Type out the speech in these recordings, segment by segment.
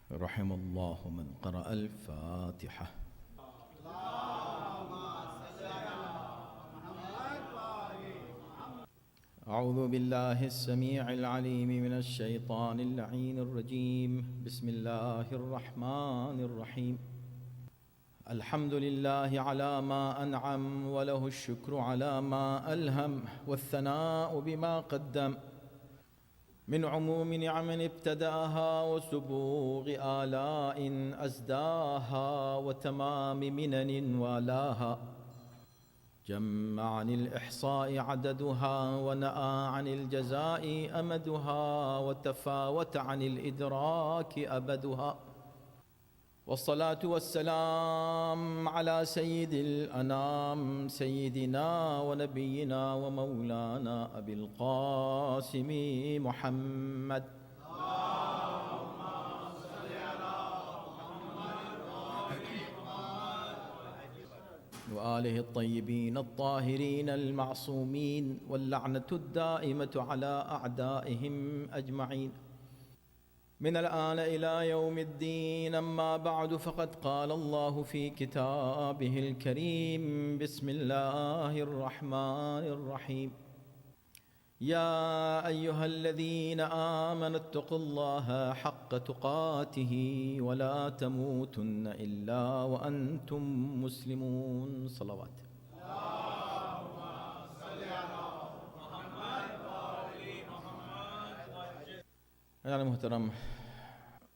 رحم الله من قرأ الفاتحة. أعوذ بالله السميع العليم من الشيطان اللعين الرجيم. بسم الله الرحمن الرحيم. الحمد لله على ما أنعم وله الشكر على ما ألهم والثناء بما قدم من عموم نعم ابتداها وسبوغ آلاء أزداها وتمام منن والاها. جمع عن الإحصاء عددها ونأى عن الجزاء أمدها وتفاوت عن الإدراك أبدها. والصلاة والسلام على سيد الأنام سيدنا ونبينا ومولانا أبي القاسم محمد وآله الطيبين الطاهرين المعصومين واللعنة الدائمة على أعدائهم أجمعين من الآن إلى يوم الدين. أما بعد فقد قال الله في كتابه الكريم: بسم الله الرحمن الرحيم. يا أيها الذين آمنوا اتقوا الله حق تقاته ولا تموتن إلا وأنتم مسلمون. صلوات. حضرات محترم،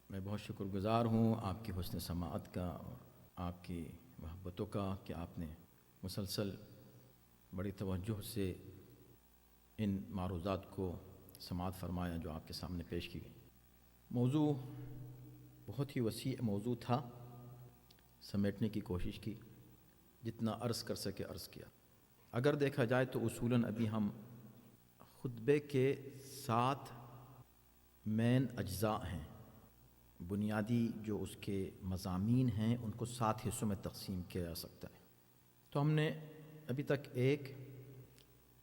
میں بہت شکر گزار ہوں آپ کی حسن سماعت کا اور آپ کی محبتوں کا کہ آپ نے مسلسل بڑی توجہ سے ان معروضات کو سماعت فرمایا جو آپ کے سامنے پیش کی گئی. موضوع بہت ہی وسیع موضوع تھا، سمیٹنے کی کوشش کی، جتنا عرض کر سکے عرض کیا. اگر دیکھا جائے تو اصولاً ابھی ہم خطبے کے 7 مین اجزاء ہیں، بنیادی جو اس کے مضامین ہیں ان کو 7 حصوں میں تقسیم کیا جا سکتا ہے. تو ہم نے ابھی تک 1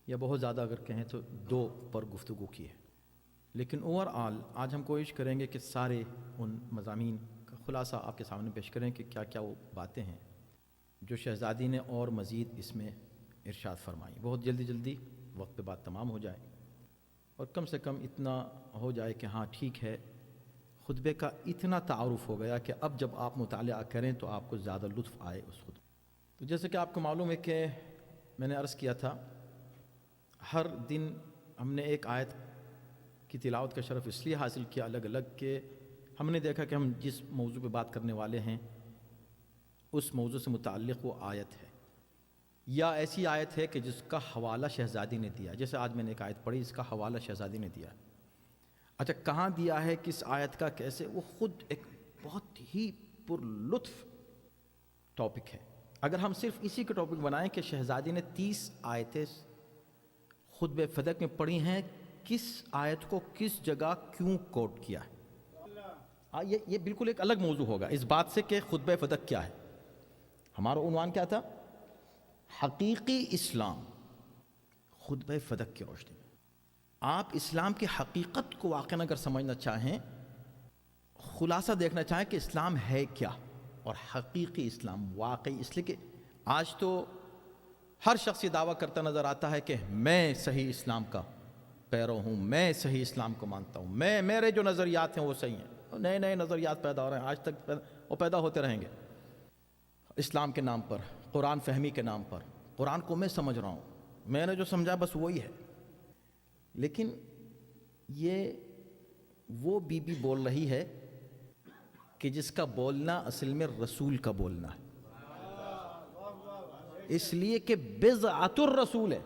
یا بہت زیادہ اگر کہیں تو 2 پر گفتگو کی ہے، لیکن اوور آل آج ہم کوشش کریں گے کہ سارے ان مضامین کا خلاصہ آپ کے سامنے پیش کریں کہ کیا کیا وہ باتیں ہیں جو شہزادی نے اور مزید اس میں ارشاد فرمائی. بہت جلدی وقت پہ بات تمام ہو جائے اور کم سے کم اتنا ہو جائے کہ ہاں ٹھیک ہے، خطبے کا اتنا تعارف ہو گیا کہ اب جب آپ مطالعہ کریں تو آپ کو زیادہ لطف آئے اس خطبے. تو جیسے کہ آپ کو معلوم ہے کہ میں نے عرض کیا تھا، ہر دن ہم نے ایک آیت کی تلاوت کا شرف اس لیے حاصل کیا الگ الگ کہ ہم نے دیکھا کہ ہم جس موضوع پہ بات کرنے والے ہیں اس موضوع سے متعلق وہ آیت ہے یا ایسی آیت ہے کہ جس کا حوالہ شہزادی نے دیا. جیسے آج میں نے ایک آیت پڑھی، اس کا حوالہ شہزادی نے دیا. اچھا کہاں دیا ہے، کس آیت کا، کیسے، وہ خود ایک بہت ہی پر لطف ٹاپک ہے. اگر ہم صرف اسی کے ٹاپک بنائیں کہ شہزادی نے 30 آیتیں خطبہ فدق میں پڑھی ہیں، کس آیت کو کس جگہ کیوں کوٹ کیا ہے، یہ بالکل ایک الگ موضوع ہوگا اس بات سے کہ خطبہ فدق کیا ہے. ہمارا عنوان کیا تھا؟ حقیقی اسلام خطبہ فدق کی روشنی میں. آپ اسلام کی حقیقت کو واقعاً اگر سمجھنا چاہیں، خلاصہ دیکھنا چاہیں کہ اسلام ہے کیا اور حقیقی اسلام واقعی، اس لیے کہ آج تو ہر شخص یہ دعویٰ کرتا نظر آتا ہے کہ میں صحیح اسلام کا پیرو ہوں، میں صحیح اسلام کو مانتا ہوں، میرے جو نظریات ہیں وہ صحیح ہیں. نئے نظریات پیدا ہو رہے ہیں، آج تک وہ پیدا ہوتے رہیں گے اسلام کے نام پر، قرآن فہمی کے نام پر. قرآن کو میں سمجھ رہا ہوں، میں نے جو سمجھا بس وہی ہے. لیکن یہ وہ بی بی بول رہی ہے کہ جس کا بولنا اصل میں رسول کا بولنا ہے، اس لیے کہ بضعۃ الرسول ہے.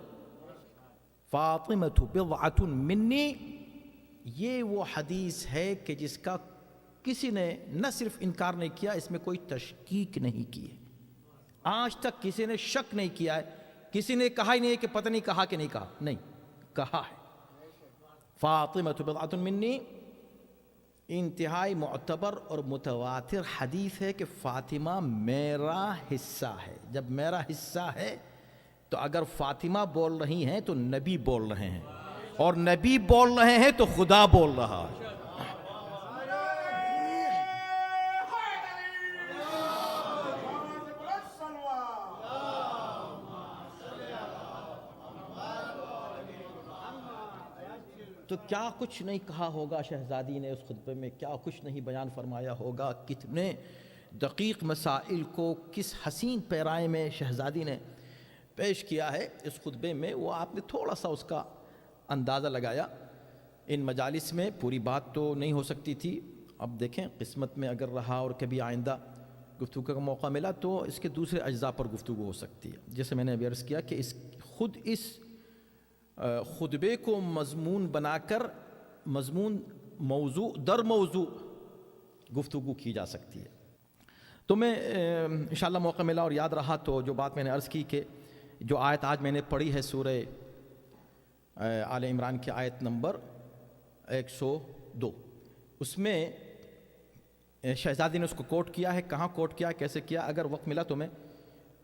فاطمۃ بضعۃ منی، یہ وہ حدیث ہے کہ جس کا کسی نے نہ صرف انکار نہیں کیا، اس میں کوئی تشکیک نہیں کی ہے. آج تک کسی نے شک نہیں کیا ہے، کسی نے کہا ہی نہیں کہ پتہ نہیں کہا کہ نہیں کہا، نہیں کہا ہے. فاطمۃ بضعۃ منی انتہائی معتبر اور متواتر حدیث ہے کہ فاطمہ میرا حصہ ہے. جب میرا حصہ ہے تو اگر فاطمہ بول رہی ہیں تو نبی بول رہے ہیں، اور نبی بول رہے ہیں تو خدا بول رہا ہے. تو کیا کچھ نہیں کہا ہوگا شہزادی نے اس خطبے میں، کیا کچھ نہیں بیان فرمایا ہوگا، کتنے دقیق مسائل کو کس حسین پیرائے میں شہزادی نے پیش کیا ہے اس خطبے میں، وہ آپ نے تھوڑا سا اس کا اندازہ لگایا۔ ان مجالس میں پوری بات تو نہیں ہو سکتی تھی، اب دیکھیں قسمت میں اگر رہا اور کبھی آئندہ گفتگو کا موقع ملا تو اس کے دوسرے اجزاء پر گفتگو ہو سکتی ہے۔ جیسے میں نے ابھی عرض کیا کہ اس خطبے کو مضمون بنا کر مضمون موضوع در موضوع گفتگو کی جا سکتی ہے۔ تو میں انشاءاللہ موقع ملا اور یاد رہا تو جو بات میں نے عرض کی کہ جو آیت آج میں نے پڑھی ہے سورہ آل عمران کی آیت نمبر 102، اس میں شہزادی نے اس کو کوٹ کیا ہے، کہاں کوٹ کیا، کیسے کیا۔ اگر وقت ملا تو میں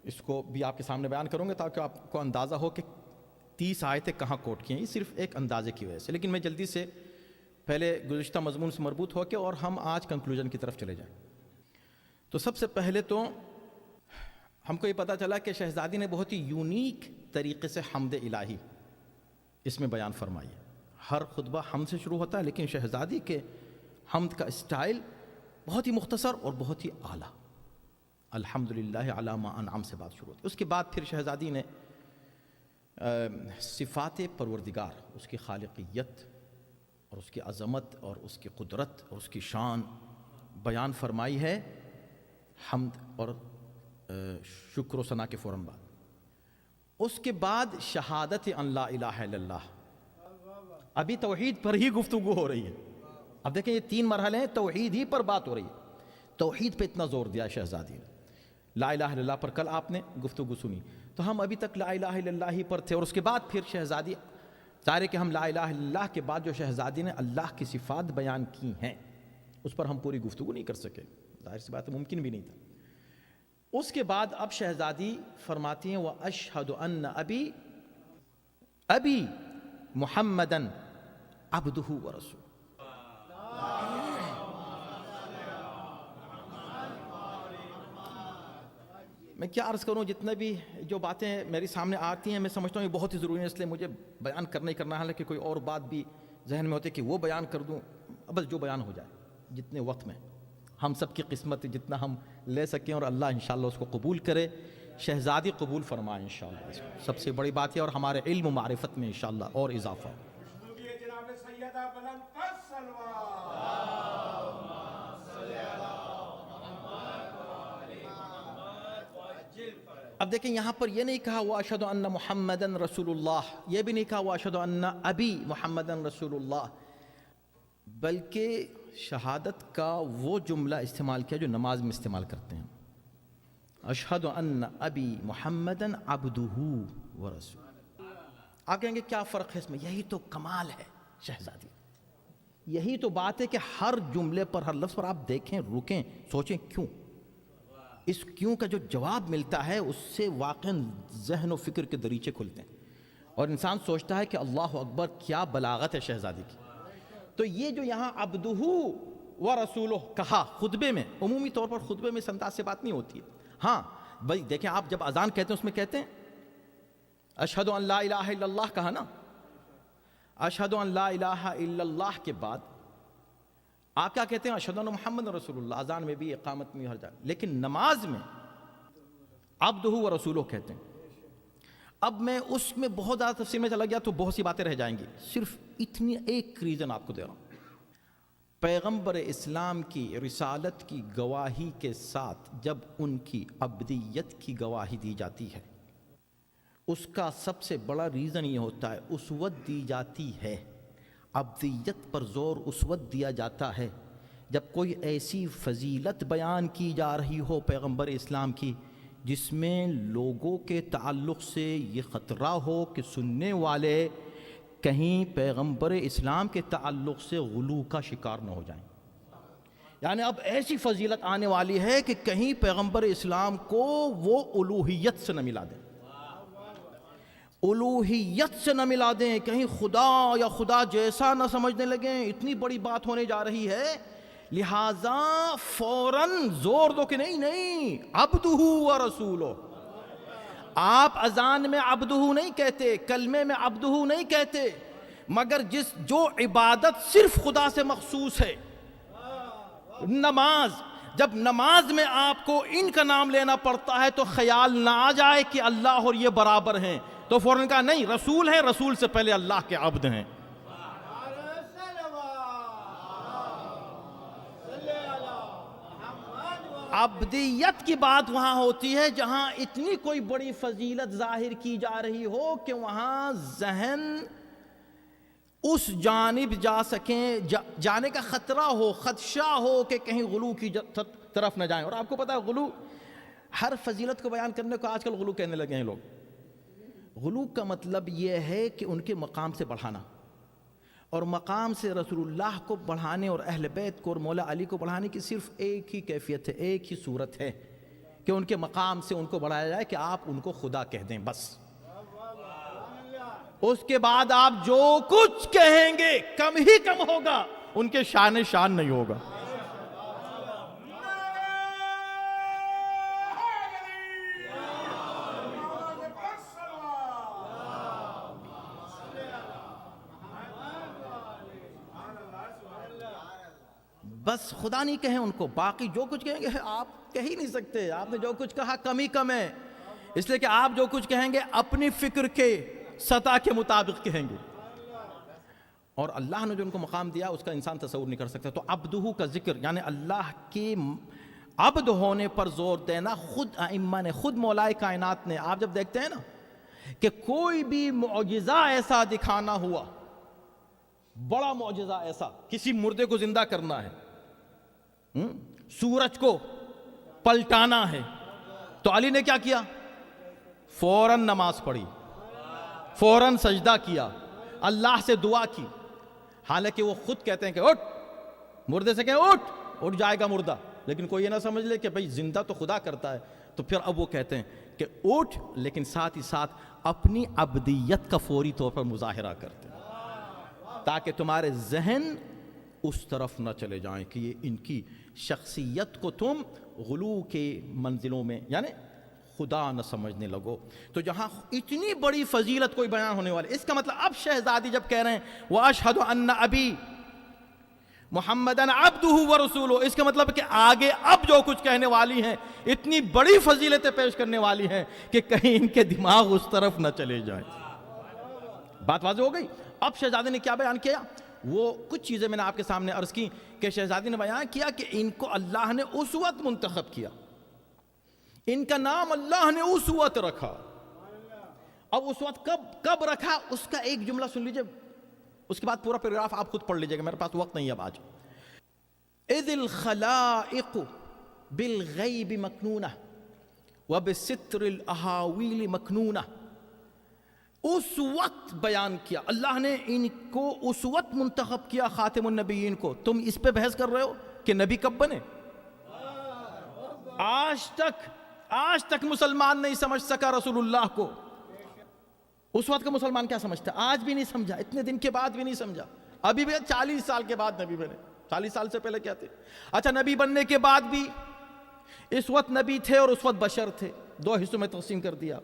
اس کو بھی آپ کے سامنے بیان کروں گا تاکہ آپ کو اندازہ ہو کہ 30 آیتیں کہاں کوٹ کی ہیں، یہ صرف ایک اندازے کی وجہ سے۔ لیکن میں جلدی سے پہلے گزشتہ مضمون سے مربوط ہو کے اور ہم آج کنکلوژن کی طرف چلے جائیں۔ تو سب سے پہلے تو ہم کو یہ پتہ چلا کہ شہزادی نے بہت ہی یونیک طریقے سے حمد الہی اس میں بیان فرمائی ہے۔ ہر خطبہ حمد سے شروع ہوتا ہے، لیکن شہزادی کے حمد کا اسٹائل بہت ہی مختصر اور بہت ہی اعلیٰ۔ الحمدللہ علی ما انعم سے بات شروع ہوتی ہے۔ اس کے بعد پھر شہزادی نے صفات پروردگار، اس کی خالقیت اور اس کی عظمت اور اس کی قدرت اور اس کی شان بیان فرمائی ہے حمد اور شکر و ثنا کے فوراً بعد۔ اس کے بعد شہادت ان لا الہ الا اللہ، ابھی توحید پر ہی گفتگو ہو رہی ہے۔ اب دیکھیں یہ 3 مرحلے ہیں، توحید ہی پر بات ہو رہی ہے۔ توحید پہ اتنا زور دیا شہزادی نے۔ لا الہ الا اللہ پر کل آپ نے گفتگو سنی، تو ہم ابھی تک لا الہ الا اللہ ہی پر تھے، اور اس کے بعد پھر شہزادی ظاہر ہے کہ ہم لا الہ الا اللہ کے بعد جو شہزادی نے اللہ کی صفات بیان کی ہیں اس پر ہم پوری گفتگو نہیں کر سکے، ظاہر سی بات ہے ممکن بھی نہیں تھا۔ اس کے بعد اب شہزادی فرماتی ہیں وَأَشْهَدُ أَنَّ أَبِي مُحَمَّدًا عَبْدُهُ وَرَسُولُهُ۔ میں کیا عرض کروں، جتنے بھی جو باتیں میری سامنے آتی ہیں میں سمجھتا ہوں یہ بہت ہی ضروری ہے، اس لیے مجھے بیان کرنا ہی کرنا ہے، حالانکہ کوئی اور بات بھی ذہن میں ہوتی ہے کہ وہ بیان کر دوں، بس جو بیان ہو جائے جتنے وقت میں، ہم سب کی قسمت جتنا ہم لے سکیں، اور اللہ انشاءاللہ اس کو قبول کرے، شہزادی قبول فرمائے انشاءاللہ۔ سب سے بڑی بات ہے، اور ہمارے علم و معرفت میں انشاءاللہ اور اضافہ۔ اب دیکھیں یہاں پر یہ نہیں کہا وَأَشْهَدُ أَنَّ مُحَمَّدًا رَسُولُ اللَّهِ، یہ بھی نہیں کہا وَأَشْهَدُ أَنَّ أَبِي مُحَمَّدًا رَسُولُ اللَّهِ، بلکہ شہادت کا وہ جملہ استعمال کیا جو نماز میں استعمال کرتے ہیں، أَشْهَدُ أَنَّ أَبِي مُحَمَّدًا عَبْدُهُ وَرَسُولُهُ۔ آپ کہیں گے کیا فرق ہے اس میں؟ یہی تو کمال ہے شہزادی، یہی تو بات ہے کہ ہر جملے پر، ہر لفظ پر آپ دیکھیں، رکیں، سوچیں کیوں۔ اس کیوں کا جو جواب ملتا ہے اس سے واقعاً ذہن و فکر کے دریچے کھلتے ہیں، اور انسان سوچتا ہے کہ اللہ اکبر کیا بلاغت ہے شہزادی کی۔ تو یہ جو یہاں عبدہ و رسولہ کہا خطبے میں، عمومی طور پر خطبے میں اس انداز سے بات نہیں ہوتی ہے۔ ہاں بھائی دیکھیں، آپ جب اذان کہتے ہیں اس میں کہتے ہیں اشہد ان لا الہ الا اللہ کہا نا، اشہد ان لا الہ الا اللہ کے بعد آپ کیا کہتے ہیں؟ اشہد ان محمد رسول اللہ، اذان میں بھی، اقامت میں، ہر جگہ، لیکن نماز میں عبدہ و رسولہ کہتے ہیں۔ اب میں اس میں بہت زیادہ تفصیل میں چلا گیا تو بہت سی باتیں رہ جائیں گی، صرف اتنی ایک ریزن آپ کو دے رہا ہوں۔ پیغمبر اسلام کی رسالت کی گواہی کے ساتھ جب ان کی عبدیت کی گواہی دی جاتی ہے، اس کا سب سے بڑا ریزن یہ ہوتا ہے، اسوت دی جاتی ہے۔ عبدیت پر زور اس وقت دیا جاتا ہے جب کوئی ایسی فضیلت بیان کی جا رہی ہو پیغمبر اسلام کی جس میں لوگوں کے تعلق سے یہ خطرہ ہو کہ سننے والے کہیں پیغمبر اسلام کے تعلق سے غلو کا شکار نہ ہو جائیں۔ یعنی اب ایسی فضیلت آنے والی ہے کہ کہیں پیغمبر اسلام کو وہ الوہیت سے نہ ملا دیں، الوہیت سے نہ ملا دیں، کہیں خدا یا خدا جیسا نہ سمجھنے لگیں، اتنی بڑی بات ہونے جا رہی ہے، لہٰذا فوراً زور دو کہ نہیں عبدہ و رسولہ۔ آپ اذان میں عبدہ نہیں کہتے، کلمے میں عبدہ نہیں کہتے، مگر جو عبادت صرف خدا سے مخصوص ہے، نماز، جب نماز میں آپ کو ان کا نام لینا پڑتا ہے تو خیال نہ آ جائے کہ اللہ اور یہ برابر ہیں، تو فوراً کہا نہیں، رسول ہیں، رسول سے پہلے اللہ کے عبد ہیں۔ عبدیت کی بات وہاں ہوتی ہے جہاں اتنی کوئی بڑی فضیلت ظاہر کی جا رہی ہو کہ وہاں ذہن اس جانب جا سکیں، جانے کا خطرہ ہو، خدشہ ہو کہ کہیں غلو کی طرف نہ جائیں۔ اور آپ کو پتہ ہے غلو، ہر فضیلت کو بیان کرنے کو آج کل غلو کہنے لگے ہیں لوگ۔ غلو کا مطلب یہ ہے کہ ان کے مقام سے بڑھانا، اور مقام سے رسول اللہ کو بڑھانے اور اہل بیت کو اور مولا علی کو بڑھانے کی صرف ایک ہی کیفیت ہے، ایک ہی صورت ہے کہ ان کے مقام سے ان کو بڑھایا جائے کہ آپ ان کو خدا کہہ دیں، بس۔ اس کے بعد آپ جو کچھ کہیں گے کم ہی کم ہوگا، ان کے شان نہیں ہوگا۔ بس خدا نہیں کہیں ان کو، باقی جو کچھ کہیں گے آپ کہہ ہی نہیں سکتے۔ آپ نے جو کچھ کہا کم ہی کم ہے، اس لیے کہ آپ جو کچھ کہیں گے اپنی فکر کے سطح کے مطابق کہیں گے، اور اللہ نے جو ان کو مقام دیا اس کا انسان تصور نہیں کر سکتا۔ تو عبدہ کا ذکر یعنی اللہ کے عبد ہونے پر زور دینا، خود ائمہ نے، خود مولائے کائنات نے، آپ جب دیکھتے ہیں نا کہ کوئی بھی معجزہ ایسا دکھانا ہوا، بڑا معجزہ ایسا، کسی مردے کو زندہ کرنا ہے، سورج کو پلٹانا ہے، تو علی نے کیا کیا؟ فوراً نماز پڑھی، فوراً سجدہ کیا، اللہ سے دعا کی، حالانکہ وہ خود کہتے ہیں کہ اٹھ، مردے سے کہیں اٹھ جائے گا مردہ، لیکن کوئی یہ نہ سمجھ لے کہ بھئی زندہ تو خدا کرتا ہے، تو پھر اب وہ کہتے ہیں کہ اٹھ، لیکن ساتھ ہی ساتھ اپنی عبدیت کا فوری طور پر مظاہرہ کرتے ہیں تاکہ تمہارے ذہن اس طرف نہ چلے جائیں کہ یہ ان کی شخصیت کو تم غلو کے منزلوں میں یعنی خدا نہ سمجھنے لگو۔ تو جہاں اتنی بڑی فضیلت کوئی بیان ہونے والی، اس کا مطلب اب شہزادی جب کہہ رہے ہیں وَأَشْهَدُ أَنَّ أَبِي مُحَمَّدًا عَبْدُهُ وَرَسُولُهُ، اس کا مطلب کہ آگے اب جو کچھ کہنے والی ہیں اتنی بڑی فضیلتیں پیش کرنے والی ہیں کہ کہیں ان کے دماغ اس طرف نہ چلے جائیں۔ بات واضح ہو گئی؟ اب شہزادی نے کیا بیان کیا؟ وہ کچھ چیزیں میں نے آپ کے سامنے عرض کی کہ شہزادی نے بیان کیا کہ ان کو اللہ نے اسوت منتخب کیا، ان کا نام اللہ نے اسوت رکھا۔ اب اسوت کب رکھا اس کا ایک جملہ سن لیجئے، اس کے بعد پورا پیراگراف آپ خود پڑھ لیجئے گا، میرے پاس وقت نہیں ہے اب آج۔ اذ الخلائق بالغیب مکنونہ وبستر الاحاویل مکنونہ، اس وقت بیان کیا اللہ نے ان کو، اس وقت منتخب کیا خاتم النبیین کو۔ تم اس پہ بحث کر رہے ہو کہ نبی کب بنے؟ آج تک مسلمان نہیں سمجھ سکا رسول اللہ کو۔ اس وقت کا مسلمان کیا سمجھتا؟ آج بھی نہیں سمجھا، اتنے دن کے بعد بھی نہیں سمجھا، ابھی بھی 40 سال کے بعد نبی بنے۔ 40 سال سے پہلے کیا تھے؟ اچھا، نبی بننے کے بعد بھی اس وقت نبی تھے اور اس وقت بشر تھے، دو حصوں میں تقسیم کر دیا۔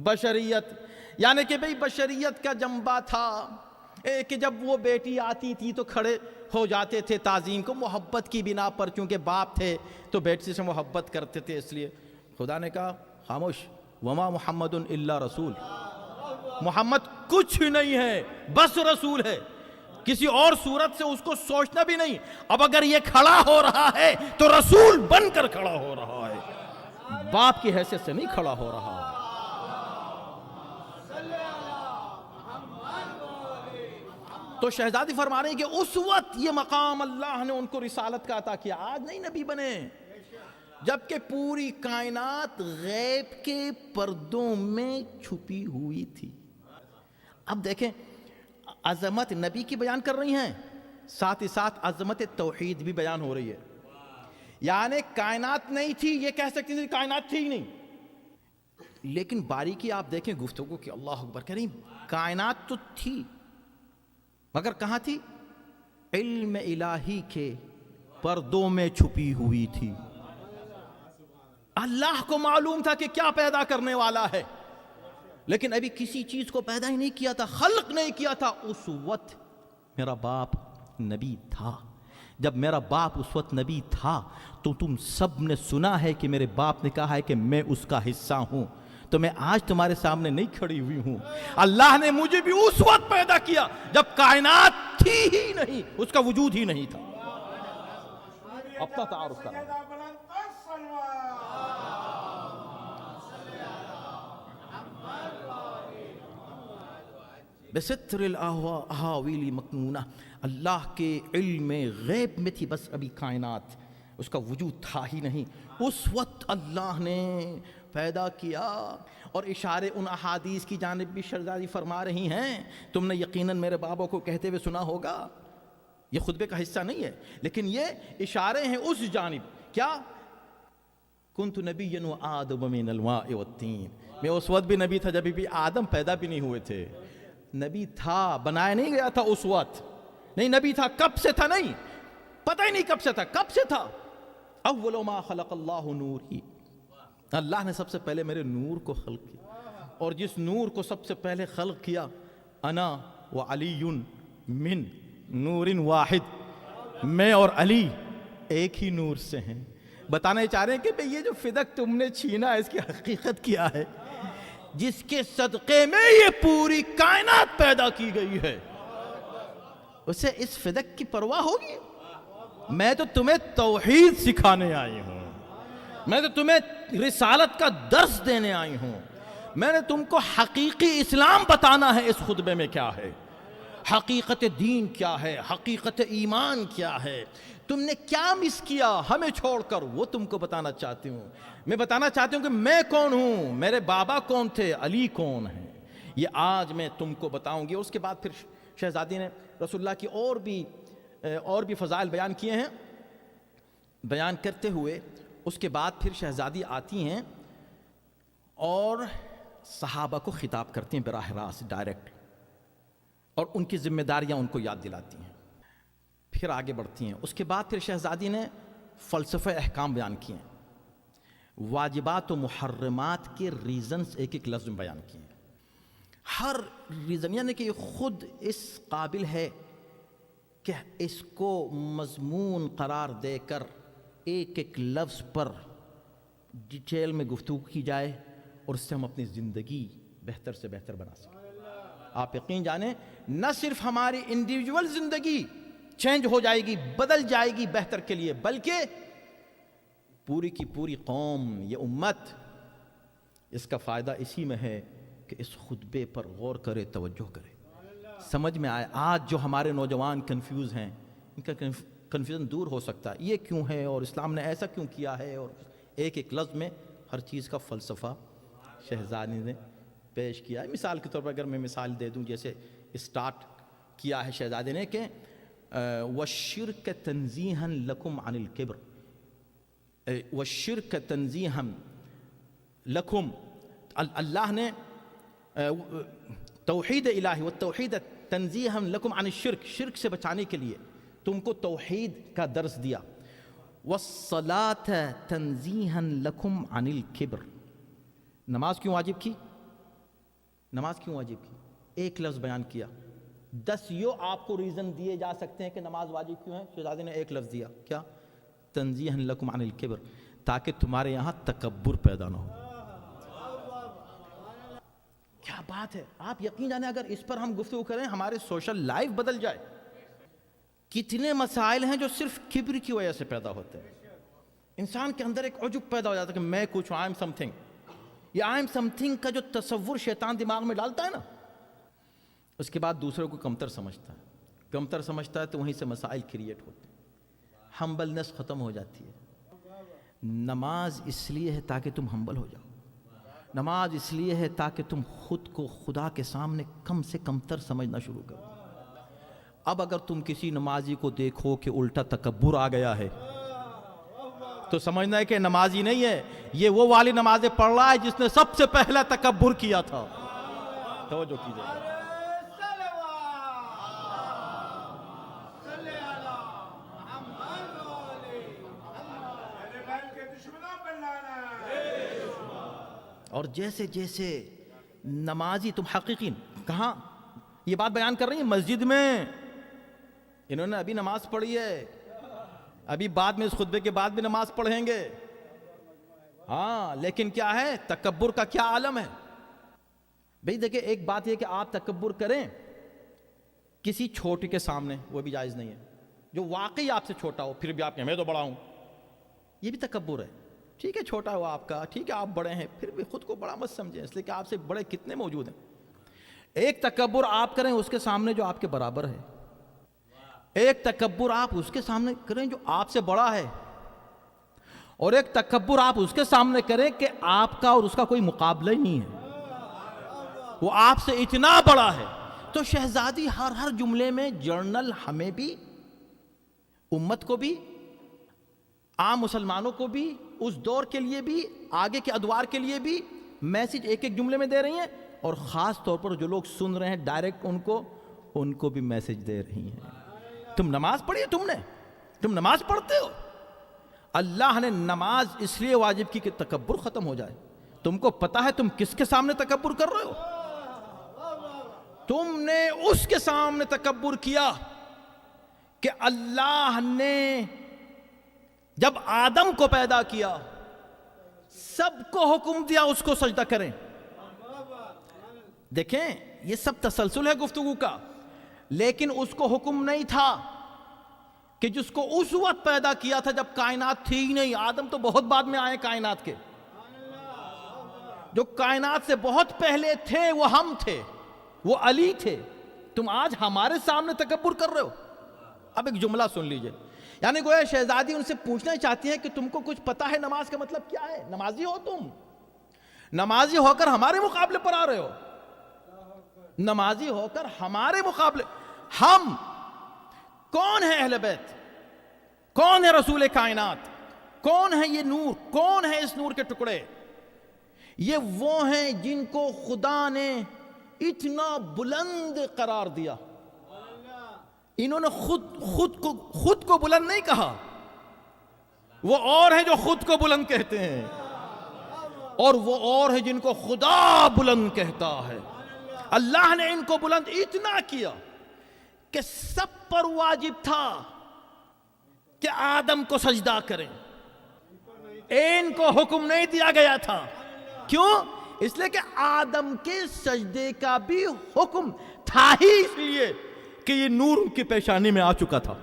بشریت یعنی کہ بھئی بشریت کا جنبہ تھا کہ جب وہ بیٹی آتی تھی تو کھڑے ہو جاتے تھے تعظیم کو، محبت کی بنا پر، کیونکہ باپ تھے تو بیٹی سے محبت کرتے تھے، اس لیے خدا نے کہا خاموش، وما محمد الا رسول، محمد کچھ نہیں ہے، بس رسول ہے، کسی اور صورت سے اس کو سوچنا بھی نہیں۔ اب اگر یہ کھڑا ہو رہا ہے تو رسول بن کر کھڑا ہو رہا ہے، باپ کی حیثیت سے نہیں کھڑا ہو رہا ہے۔ تو شہزادی فرما رہے ہیں کہ اس وقت یہ مقام اللہ نے ان کو رسالت کا عطا کیا، آج نہیں نبی بنے، جبکہ پوری کائنات غیب کے پردوں میں چھپی ہوئی تھی۔ اب دیکھیں، عظمت نبی کی بیان کر رہی ہیں، ساتھ ہی ساتھ عظمت توحید بھی بیان ہو رہی ہے۔ یعنی کائنات نہیں تھی، یہ کہہ سکتے ہیں کائنات تھی ہی نہیں، لیکن باریکی آپ دیکھیں گفتگو کی، اللہ اکبر کریم، کائنات تو تھی مگر کہاں تھی؟ علم الہی کے پردوں میں چھپی ہوئی تھی۔ اللہ کو معلوم تھا کہ کیا پیدا کرنے والا ہے، لیکن ابھی کسی چیز کو پیدا ہی نہیں کیا تھا، خلق نہیں کیا تھا، اس وقت میرا باپ نبی تھا۔ جب میرا باپ اس وقت نبی تھا تو تم سب نے سنا ہے کہ میرے باپ نے کہا ہے کہ میں اس کا حصہ ہوں، تو میں آج تمہارے سامنے نہیں کھڑی ہوئی ہوں۔ اللہ نے مجھے بھی اس وقت پیدا کیا جب کائنات تھی ہی نہیں، اس کا وجود ہی نہیں تھا۔ اپنا تعارف کرنا، بستر الاحاویل مکنونہ، اللہ کے علم غیب میں تھی بس ابھی کائنات، اس کا وجود تھا ہی نہیں، اس وقت اللہ نے پیدا کیا۔ اور اشارے ان احادیث کی جانب بھی شہزادی فرما رہی ہیں، تم نے یقیناً میرے بابا کو کہتے ہوئے سنا ہوگا، یہ خطبے کا حصہ نہیں ہے لیکن یہ اشارے ہیں اس جانب، کیا کنت نبیا وآدم من الماء والطین، میں اس وقت بھی نبی تھا جب بھی آدم پیدا بھی نہیں ہوئے تھے، نبی تھا، بنایا نہیں گیا تھا اس وقت، نہیں نبی تھا، کب سے تھا نہیں پتہ ہی نہیں کب سے تھا، کب سے تھا؟ اول ما خلق اللہ نوری، اللہ نے سب سے پہلے میرے نور کو خلق کیا، اور جس نور کو سب سے پہلے خلق کیا، انا وعلی من نور واحد، میں اور علی ایک ہی نور سے ہیں۔ بتانا چاہ رہے ہیں کہ یہ جو فدق تم نے چھینا ہے اس کی حقیقت کیا ہے؟ جس کے صدقے میں یہ پوری کائنات پیدا کی گئی ہے، اسے اس فدق کی پرواہ ہوگی؟ میں تو تمہیں توحید سکھانے آئی ہوں، میں تو تمہیں رسالت کا درس دینے آئی ہوں، میں نے تم کو حقیقی اسلام بتانا ہے، اس خطبے میں کیا ہے، حقیقت دین کیا ہے، حقیقت ایمان کیا ہے، تم نے کیا مس کیا ہمیں چھوڑ کر، وہ تم کو بتانا چاہتی ہوں۔ میں بتانا چاہتی ہوں کہ میں کون ہوں، میرے بابا کون تھے، علی کون ہے، یہ آج میں تم کو بتاؤں گی۔ اس کے بعد پھر شہزادی نے رسول اللہ کی اور بھی فضائل بیان کیے ہیں، بیان کرتے ہوئے اس کے بعد پھر شہزادی آتی ہیں اور صحابہ کو خطاب کرتی ہیں براہ راست، ڈائریکٹ، اور ان کی ذمہ داریاں ان کو یاد دلاتی ہیں، پھر آگے بڑھتی ہیں۔ اس کے بعد پھر شہزادی نے فلسفہ احکام بیان کیے ہیں، واجبات و محرمات کے ریزنز ایک ایک لفظ میں بیان کیے ہیں، ہر ریزن، یعنی کہ یہ خود اس قابل ہے کہ اس کو مضمون قرار دے کر ایک ایک لفظ پر ڈیٹیل میں گفتگو کی جائے اور اس سے ہم اپنی زندگی بہتر سے بہتر بنا سکیں۔ آپ یقین جانیں، نہ صرف ہماری انڈیویجول زندگی چینج ہو جائے گی، بدل جائے گی بہتر کے لیے، بلکہ پوری کی پوری قوم، یہ امت، اس کا فائدہ اسی میں ہے کہ اس خطبے پر غور کرے، توجہ کرے، سمجھ میں آئے۔ آج جو ہمارے نوجوان کنفیوز ہیں، ان کا کنفیوژن دور ہو سکتا ہے، یہ کیوں ہے اور اسلام نے ایسا کیوں کیا ہے، اور ایک ایک لفظ میں ہر چیز کا فلسفہ شہزادی نے پیش کیا ہے۔ مثال کے طور پر اگر میں مثال دے دوں، جیسے اسٹارٹ کیا ہے شہزادی نے کہ وَالشِّرْكَ تَنزِيهًا لَكُمْ عَنِ الْكِبْرِ، وَالشِّرْكَ تَنزِيهًا لَكُمْ، اللہ نے توحید الہی والتوحید تنزیہاً لکم عن الشرک، شرک سے بچانے کے لیے تم کو توحید کا درس دیا، والصلاة تنزیہاً لکم عن الکبر، نماز کیوں واجب کی، نماز کیوں واجب کی، ایک لفظ بیان کیا، 10 آپ کو ریزن دیے جا سکتے ہیں کہ نماز واجب کیوں ہے، شہزادی نے ایک لفظ دیا، کیا، تنزیہاً لکم عن الکبر، تاکہ تمہارے یہاں تکبر پیدا نہ ہو۔ کیا بات ہے، آپ یقین جانیں اگر اس پر ہم گفتگو کریں ہمارے سوشل لائف بدل جائے۔ کتنے مسائل ہیں جو صرف کبر کی وجہ سے پیدا ہوتے ہیں، انسان کے اندر ایک عجب پیدا ہو جاتا ہے کہ میں کچھ، آئی ایم سم تھنگ، یہ آئی ایم سم تھنگ کا جو تصور شیطان دماغ میں ڈالتا ہے نا، اس کے بعد دوسروں کو کمتر سمجھتا ہے، کمتر سمجھتا ہے تو وہیں سے مسائل کریٹ ہوتے ہیں، ہمبلنس ختم ہو جاتی ہے۔ نماز اس لیے ہے تاکہ تم ہمبل ہو جاؤ، نماز اس لیے ہے تاکہ تم خود کو خدا کے سامنے کم سے کم تر سمجھنا شروع کرو۔ اب اگر تم کسی نمازی کو دیکھو کہ الٹا تکبر آ گیا ہے تو سمجھنا ہے کہ نمازی نہیں ہے، یہ وہ والی نمازیں پڑھ رہا ہے جس نے سب سے پہلا تکبر کیا تھا۔ توجہ کیجئے، اور جیسے جیسے نمازی تم حقیقین کہاں یہ بات بیان کر رہی ہیں؟ مسجد میں انہوں نے ابھی نماز پڑھی ہے، ابھی بعد میں اس خطبے کے بعد بھی نماز پڑھیں گے. ہاں لیکن کیا ہے، تکبر کا کیا عالم ہے بھئی. دیکھیں ایک بات یہ کہ آپ تکبر کریں کسی چھوٹے کے سامنے، وہ بھی جائز نہیں ہے. جو واقعی آپ سے چھوٹا ہو پھر بھی آپ کہیں میں تو بڑا ہوں، یہ بھی تکبر ہے. ٹھیک ہے چھوٹا ہو آپ کا، ٹھیک ہے آپ بڑے ہیں، پھر بھی خود کو بڑا مت سمجھیں، اس لیے کہ آپ سے بڑے کتنے موجود ہیں. ایک تکبر آپ کریں اس کے سامنے جو آپ کے برابر ہے، ایک تکبر آپ اس کے سامنے کریں جو آپ سے بڑا ہے، اور ایک تکبر آپ اس کے سامنے کریں کہ آپ کا اور اس کا کوئی مقابلہ ہی نہیں ہے، وہ آپ سے اتنا بڑا ہے. تو شہزادی ہر جملے میں جرنل ہمیں بھی، امت کو بھی، عام مسلمانوں کو بھی، اس دور کے لیے بھی، آگے کے ادوار کے لیے بھی میسج ایک ایک جملے میں دے رہی ہیں، اور خاص طور پر جو لوگ سن رہے ہیں ڈائریکٹ ان کو بھی میسج دے رہی ہیں. تم نماز پڑھی ہے، تم نماز پڑھتے ہو. اللہ نے نماز اس لیے واجب کی کہ تکبر ختم ہو جائے. تم کو پتا ہے تم کس کے سامنے تکبر کر رہے ہو؟ تم نے اس کے سامنے تکبر کیا کہ اللہ نے جب آدم کو پیدا کیا سب کو حکم دیا اس کو سجدہ کریں. دیکھیں یہ سب تسلسل ہے گفتگو کا، لیکن اس کو حکم نہیں تھا کہ جس کو اس وقت پیدا کیا تھا جب کائنات تھی ہی نہیں. آدم تو بہت بعد میں آئے کائنات کے، جو کائنات سے بہت پہلے تھے وہ ہم تھے، وہ علی تھے. تم آج ہمارے سامنے تکبر کر رہے ہو. اب ایک جملہ سن لیجئے، یعنی گویا شہزادی ان سے پوچھنا چاہتی ہے کہ تم کو کچھ پتا ہے نماز کا مطلب کیا ہے؟ نمازی ہو تم، نمازی ہو کر ہمارے مقابلے پر آ رہے ہو، نمازی ہو کر ہمارے مقابلے. ہم کون ہے اہل بیت؟ کون ہے رسول کائنات؟ کون ہے یہ نور؟ کون ہے اس نور کے ٹکڑے؟ یہ وہ ہیں جن کو خدا نے اتنا بلند قرار دیا. انہوں نے خود کو بلند نہیں کہا، وہ اور ہیں جو خود کو بلند کہتے ہیں، اور وہ اور ہیں جن کو خدا بلند کہتا ہے. اللہ نے ان کو بلند اتنا کیا کہ سب پر واجب تھا کہ آدم کو سجدہ کریں. ان کو حکم نہیں دیا گیا تھا. کیوں؟ اس لیے کہ آدم کے سجدے کا بھی حکم تھا ہی اس لیے کہ یہ نور ان کی پیشانی میں آ چکا تھا.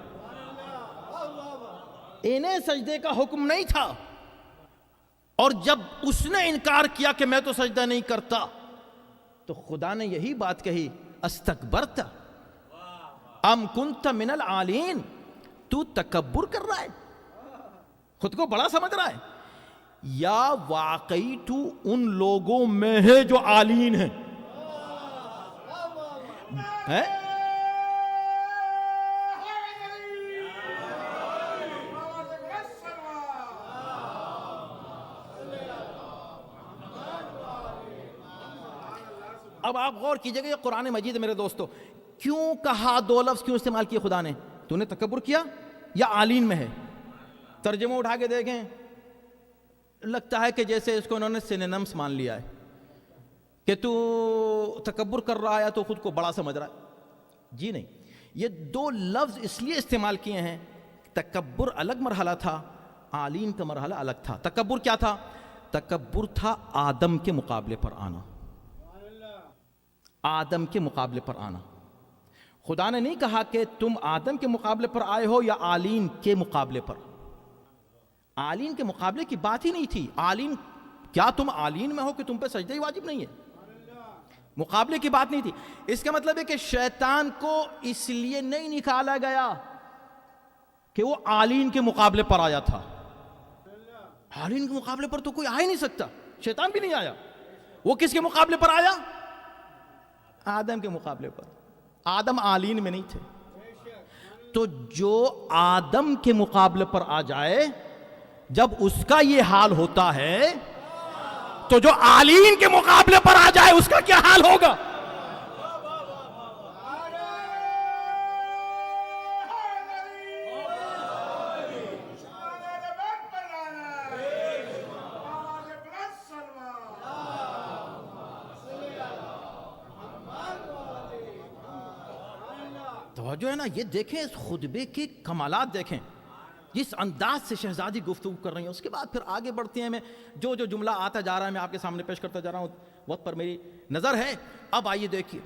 انہیں سجدے کا حکم نہیں تھا، اور جب اس نے انکار کیا کہ میں تو سجدہ نہیں کرتا تو خدا نے یہی بات کہی، استکبرت ام کنت من العالین. تو تکبر کر رہا ہے، خود کو بڑا سمجھ رہا ہے، یا واقعی تو ان لوگوں میں ہے جو عالین ہیں؟ اب آپ غور کیجئے گا، یہ قرآن مجید ہے میرے دوستو. کیوں کہا دو لفظ کیوں استعمال کیے خدا نے؟ تو نے تکبر کیا یا عالین میں ہے؟ ترجمہ اٹھا کے دیکھیں، لگتا ہے کہ جیسے اس کو انہوں نے سینونمس مان لیا ہے کہ تو تکبر کر رہا ہے تو خود کو بڑا سمجھ رہا ہے. جی نہیں، یہ دو لفظ اس لیے استعمال کیے ہیں، تکبر الگ مرحلہ تھا، عالین کا مرحلہ الگ تھا. تکبر کیا تھا؟ تکبر تھا آدم کے مقابلے پر آنا. آدم کے مقابلے پر آنا. خدا نے نہیں کہا کہ تم آدم کے مقابلے پر آئے ہو یا عالین کے مقابلے پر. عالین کے مقابلے کی بات ہی نہیں تھی. عالین کیا تم عالین میں ہو کہ تم پہ سجدہ ہی واجب نہیں ہے؟ مقابلے کی بات نہیں تھی. اس کا مطلب ہے کہ شیطان کو اس لیے نہیں نکالا گیا کہ وہ عالین کے مقابلے پر آیا تھا. عالین کے مقابلے پر تو کوئی آ ہی نہیں سکتا، شیطان بھی نہیں آیا. وہ کس کے مقابلے پر آیا؟ آدم کے مقابلے پر. آدم عالین میں نہیں تھے. تو جو آدم کے مقابلے پر آ جائے، جب اس کا یہ حال ہوتا ہے تو جو عالین کے مقابلے پر آ جائے اس کا کیا حال ہوگا؟ جو ہے نا یہ دیکھیں اس خطبے کے کمالات دیکھیں، جس انداز سے شہزادی گفتگو کر رہی ہیں. اس کے بعد پھر آگے بڑھتے ہیں. میں جو جملہ آتا جا رہا ہے میں آپ کے سامنے پیش کرتا جا رہا ہوں، وقت پر میری نظر ہے. اب آئیے دیکھیے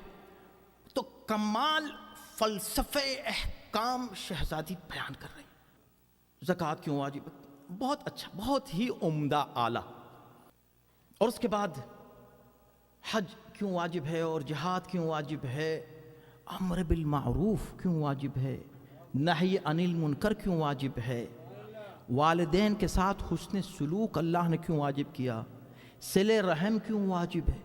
تو کمال فلسفے احکام شہزادی بیان کر رہی ہیں. زکوٰۃ کیوں واجب ہے؟ بہت اچھا، بہت ہی عمدہ اعلیٰ. اور اس کے بعد حج کیوں واجب ہے اور جہاد کیوں واجب ہے، امر بالمعروف کیوں واجب ہے، نہی عن المنکر کیوں واجب ہے، والدین کے ساتھ حسن سلوک اللہ نے کیوں واجب کیا، صلہ رحم کیوں واجب ہے.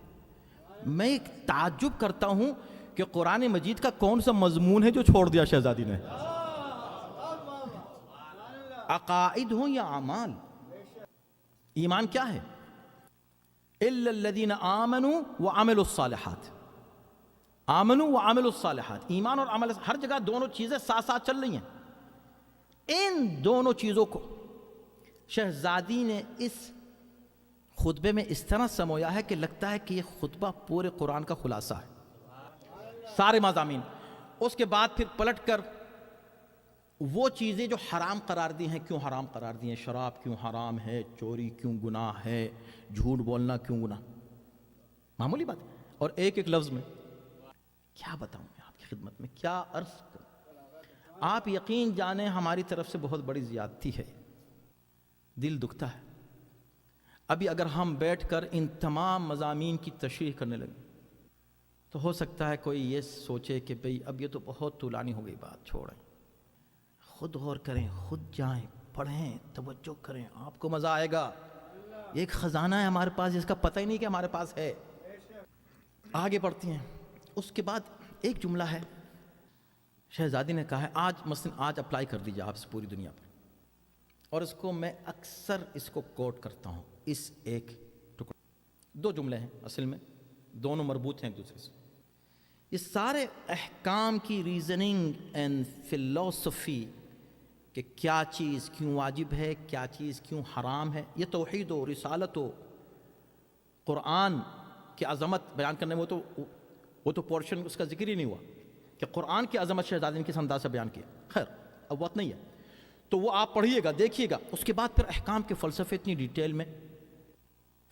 میں ایک تعجب کرتا ہوں کہ قرآن مجید کا کون سا مضمون ہے جو چھوڑ دیا شہزادی نے، عقائد ہوں یا اعمال. ایمان کیا ہے؟ الا الذین آمنوا وعملوا الصالحات. آمنوا وعملوا الصالحات، ایمان اور عمل، ہر جگہ دونوں چیزیں ساتھ ساتھ چل رہی ہیں. ان دونوں چیزوں کو شہزادی نے اس خطبے میں اس طرح سمویا ہے کہ لگتا ہے کہ یہ خطبہ پورے قرآن کا خلاصہ ہے، سارے مضامین. اس کے بعد پھر پلٹ کر وہ چیزیں جو حرام قرار دی ہیں کیوں حرام قرار دی ہیں، شراب کیوں حرام ہے، چوری کیوں گناہ ہے، جھوٹ بولنا کیوں گناہ. معمولی بات ہے. اور ایک ایک لفظ میں کیا بتاؤں میں آپ کی خدمت میں، کیا عرض کروں. آپ یقین جانیں ہماری طرف سے بہت بڑی زیادتی ہے، دل دکھتا ہے. ابھی اگر ہم بیٹھ کر ان تمام مضامین کی تشریح کرنے لگیں تو ہو سکتا ہے کوئی یہ سوچے کہ بھئی اب یہ تو بہت طولانی ہو گئی بات، چھوڑیں. خود غور کریں، خود جائیں، پڑھیں، توجہ کریں، آپ کو مزہ آئے گا. ایک خزانہ ہے ہمارے پاس جس کا پتہ ہی نہیں کہ ہمارے پاس ہے. آگے بڑھتی ہیں. اس کے بعد ایک جملہ ہے شہزادی نے کہا ہے، آج مثلا آج اپلائی کر دیجیے آپ اس پوری دنیا پر، اور اس کو میں اکثر اس کو کوٹ کرتا ہوں. اس ایک ٹکڑا، دو جملے ہیں اصل میں، دونوں مربوط ہیں ایک دوسرے سے. یہ سارے احکام کی ریزننگ اینڈ فلسفی کہ کیا چیز کیوں واجب ہے، کیا چیز کیوں حرام ہے. یہ توحید و رسالت و قرآن کی عظمت بیان کرنے میں وہ تو پورشن اس کا ذکر ہی نہیں ہوا کہ قرآن کی عظمت شہزادی نے کس انداز سے بیان کیا. خیر اب وقت نہیں ہے تو وہ آپ پڑھیے گا، دیکھیے گا. اس کے بعد پھر احکام کے فلسفے اتنی ڈیٹیل میں،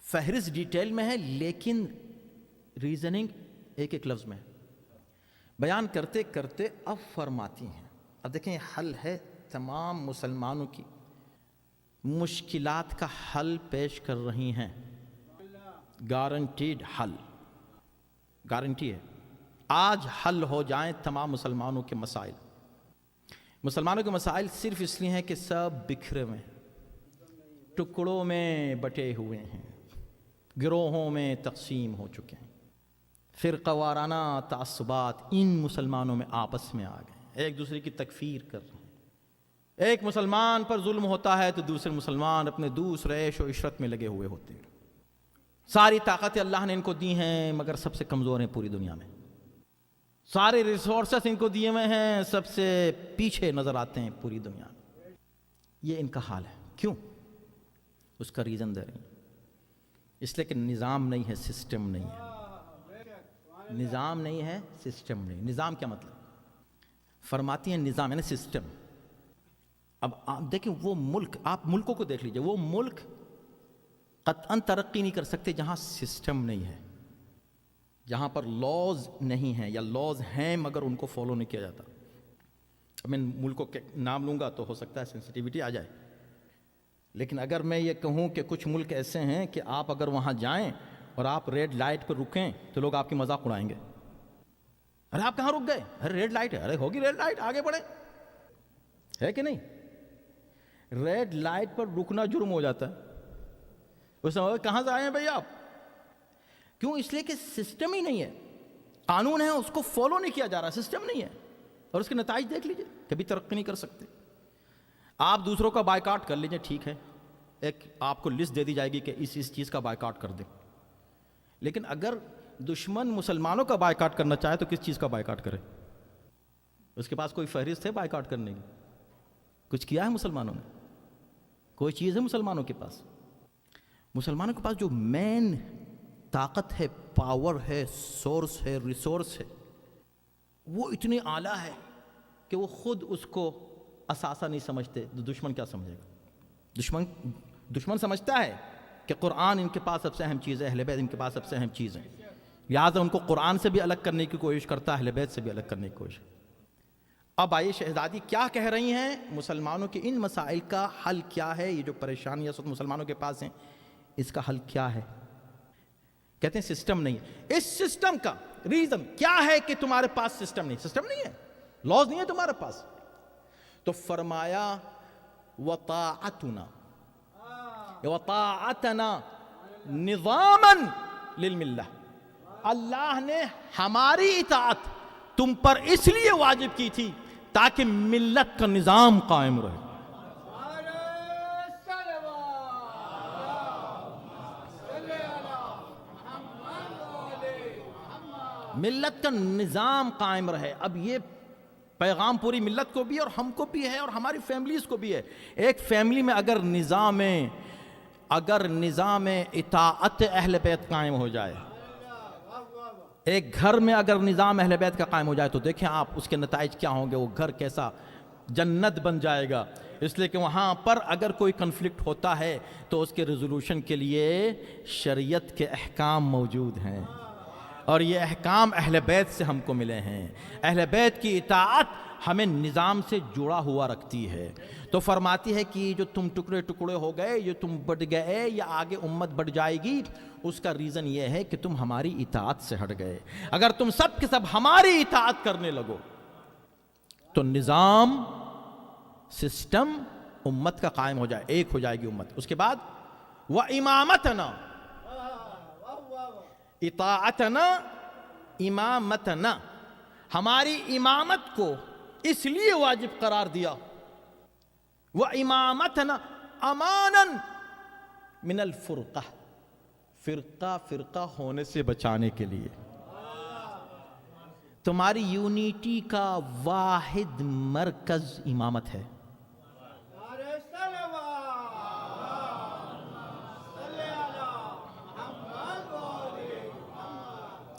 فہرست ڈیٹیل میں ہے، لیکن ریزننگ ایک ایک لفظ میں ہے. بیان کرتے کرتے اب فرماتی ہیں، اب دیکھیں حل ہے تمام مسلمانوں کی مشکلات کا حل پیش کر رہی ہیں. گارنٹیڈ حل، گارنٹی ہے. آج حل ہو جائیں تمام مسلمانوں کے مسائل. مسلمانوں کے مسائل صرف اس لیے ہیں کہ سب بکھرے ہوئے ہیں، ٹکڑوں میں بٹے ہوئے ہیں، گروہوں میں تقسیم ہو چکے ہیں. فرقہ وارانہ تعصبات ان مسلمانوں میں آپس میں آ گئے، ایک دوسرے کی تکفیر کر رہے ہیں. ایک مسلمان پر ظلم ہوتا ہے تو دوسرے مسلمان اپنے دوسرے عیش و عشرت میں لگے ہوئے ہوتے ہیں. ساری طاقتیں اللہ نے ان کو دی ہیں مگر سب سے کمزور ہیں پوری دنیا میں. سارے ریسورسز ان کو دیے ہوئے ہیں، سب سے پیچھے نظر آتے ہیں پوری دنیا میں. یہ ان کا حال ہے. کیوں؟ اس کا ریزن دے رہی ہیں. اس لیے کہ نظام نہیں ہے، سسٹم نہیں ہے. نظام نہیں ہے، سسٹم نہیں. نظام کیا مطلب؟ فرماتی ہیں نظام یعنی سسٹم. اب آپ دیکھیں وہ ملک، آپ ملکوں کو دیکھ لیجئے، وہ ملک قطعاً ترقی نہیں کر سکتے جہاں سسٹم نہیں ہے، جہاں پر لاز نہیں ہیں یا لاز ہیں مگر ان کو فالو نہیں کیا جاتا. اب میں ملکوں کے نام لوں گا تو ہو سکتا ہے سینسٹیوٹی آ جائے، لیکن اگر میں یہ کہوں کہ کچھ ملک ایسے ہیں کہ آپ اگر وہاں جائیں اور آپ ریڈ لائٹ پر رکیں تو لوگ آپ کی مذاق اڑائیں گے. ارے آپ کہاں رک گئے؟ ارے ریڈ لائٹ ہے. ارے ہوگی ریڈ لائٹ، آگے بڑھیں. ہے کہ نہیں؟ ریڈ لائٹ پر رکنا جرم ہو جاتا ہے. اس میں کہاں سے آئے ہیں بھائی آپ؟ کیوں؟ اس لیے کہ سسٹم ہی نہیں ہے. قانون ہے اس کو فالو نہیں کیا جا رہا، سسٹم نہیں ہے. اور اس کے نتائج دیکھ لیجئے، کبھی ترقی نہیں کر سکتے. آپ دوسروں کا بائیکاٹ کر لیجئے، ٹھیک ہے، ایک آپ کو لسٹ دے دی جائے گی کہ اس چیز کا بائیکاٹ کر دیں. لیکن اگر دشمن مسلمانوں کا بائیکاٹ کرنا چاہے تو کس چیز کا بائیکاٹ کرے؟ اس کے پاس کوئی فہرست ہے بائیکاٹ کرنے کی؟ کچھ کیا ہے مسلمانوں نے؟ کوئی چیز ہے مسلمانوں کے پاس؟ مسلمانوں کے پاس جو مین طاقت ہے، پاور ہے، سورس ہے، ریسورس ہے، وہ اتنی اعلیٰ ہے کہ وہ خود اس کو اثاثہ نہیں سمجھتے، تو دشمن کیا سمجھے گا؟ دشمن سمجھتا ہے کہ قرآن ان کے پاس سب سے اہم چیز ہے، اہل بیت ان کے پاس سب سے اہم چیز ہے، لہٰذا ان کو قرآن سے بھی الگ کرنے کی کوشش کرتا ہے، اہل بیت سے بھی الگ کرنے کی کوشش۔ اب آئیے شہزادی کیا کہہ رہی ہیں، مسلمانوں کے ان مسائل کا حل کیا ہے؟ یہ جو پریشانیاں اس وقت مسلمانوں کے پاس ہیں، اس کا حل کیا ہے؟ کہتے ہیں سسٹم نہیں ہے۔ اس سسٹم کا ریزن کیا ہے کہ تمہارے پاس سسٹم نہیں ہے، لاز نہیں ہے تمہارے پاس؟ تو فرمایا وطاعتنا نظاما للملہ، اللہ نے ہماری اطاعت تم پر اس لیے واجب کی تھی تاکہ ملت کا نظام قائم رہے۔ ملت کا نظام قائم رہے۔ اب یہ پیغام پوری ملت کو بھی ہے اور ہم کو بھی ہے اور ہماری فیملیز کو بھی ہے۔ ایک فیملی میں اگر نظام اطاعت اہل بیت قائم ہو جائے، ایک گھر میں اگر نظام اہل بیت کا قائم ہو جائے، تو دیکھیں آپ اس کے نتائج کیا ہوں گے، وہ گھر کیسا جنت بن جائے گا۔ اس لیے کہ وہاں پر اگر کوئی کنفلکٹ ہوتا ہے تو اس کے ریزولوشن کے لیے شریعت کے احکام موجود ہیں، اور یہ احکام اہل بیت سے ہم کو ملے ہیں۔ اہل بیت کی اطاعت ہمیں نظام سے جڑا ہوا رکھتی ہے۔ تو فرماتی ہے کہ جو تم ٹکڑے ٹکڑے ہو گئے، یہ تم بٹ گئے یا آگے امت بڑھ جائے گی، اس کا ریزن یہ ہے کہ تم ہماری اطاعت سے ہٹ گئے۔ اگر تم سب کے سب ہماری اطاعت کرنے لگو تو نظام سسٹم امت کا قائم ہو جائے، ایک ہو جائے گی امت۔ اس کے بعد وَإِمَامَتَنَا، اطاعتنا امامتنا، ہماری امامت کو اس لیے واجب قرار دیا، وَإِمَامَتَنَا أَمَانًا مِنَ الْفُرْقَةِ، فرقہ ہونے سے بچانے کے لیے۔ تمہاری یونیٹی کا واحد مرکز امامت ہے۔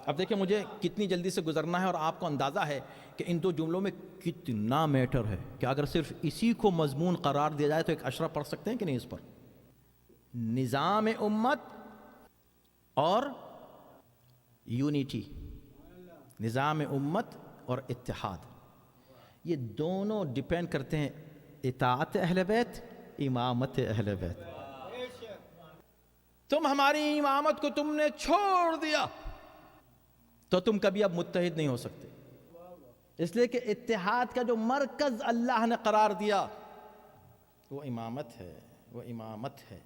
اب دیکھیں مجھے کتنی جلدی سے گزرنا ہے اور آپ کو اندازہ ہے کہ ان دو جملوں میں کتنا میٹر ہے، کہ اگر صرف اسی کو مضمون قرار دیا جائے تو ایک اشرہ پڑھ سکتے ہیں کہ نہیں اس پر؟ نظام امت اور یونیٹی، نظام امت اور اتحاد، یہ دونوں ڈیپینڈ کرتے ہیں اطاعت اہل بیت، امامت اہل بیت۔ تم ہماری امامت کو تم نے چھوڑ دیا تو تم کبھی اب متحد نہیں ہو سکتے، اس لیے کہ اتحاد کا جو مرکز اللہ نے قرار دیا وہ امامت ہے، وہ امامت ہے۔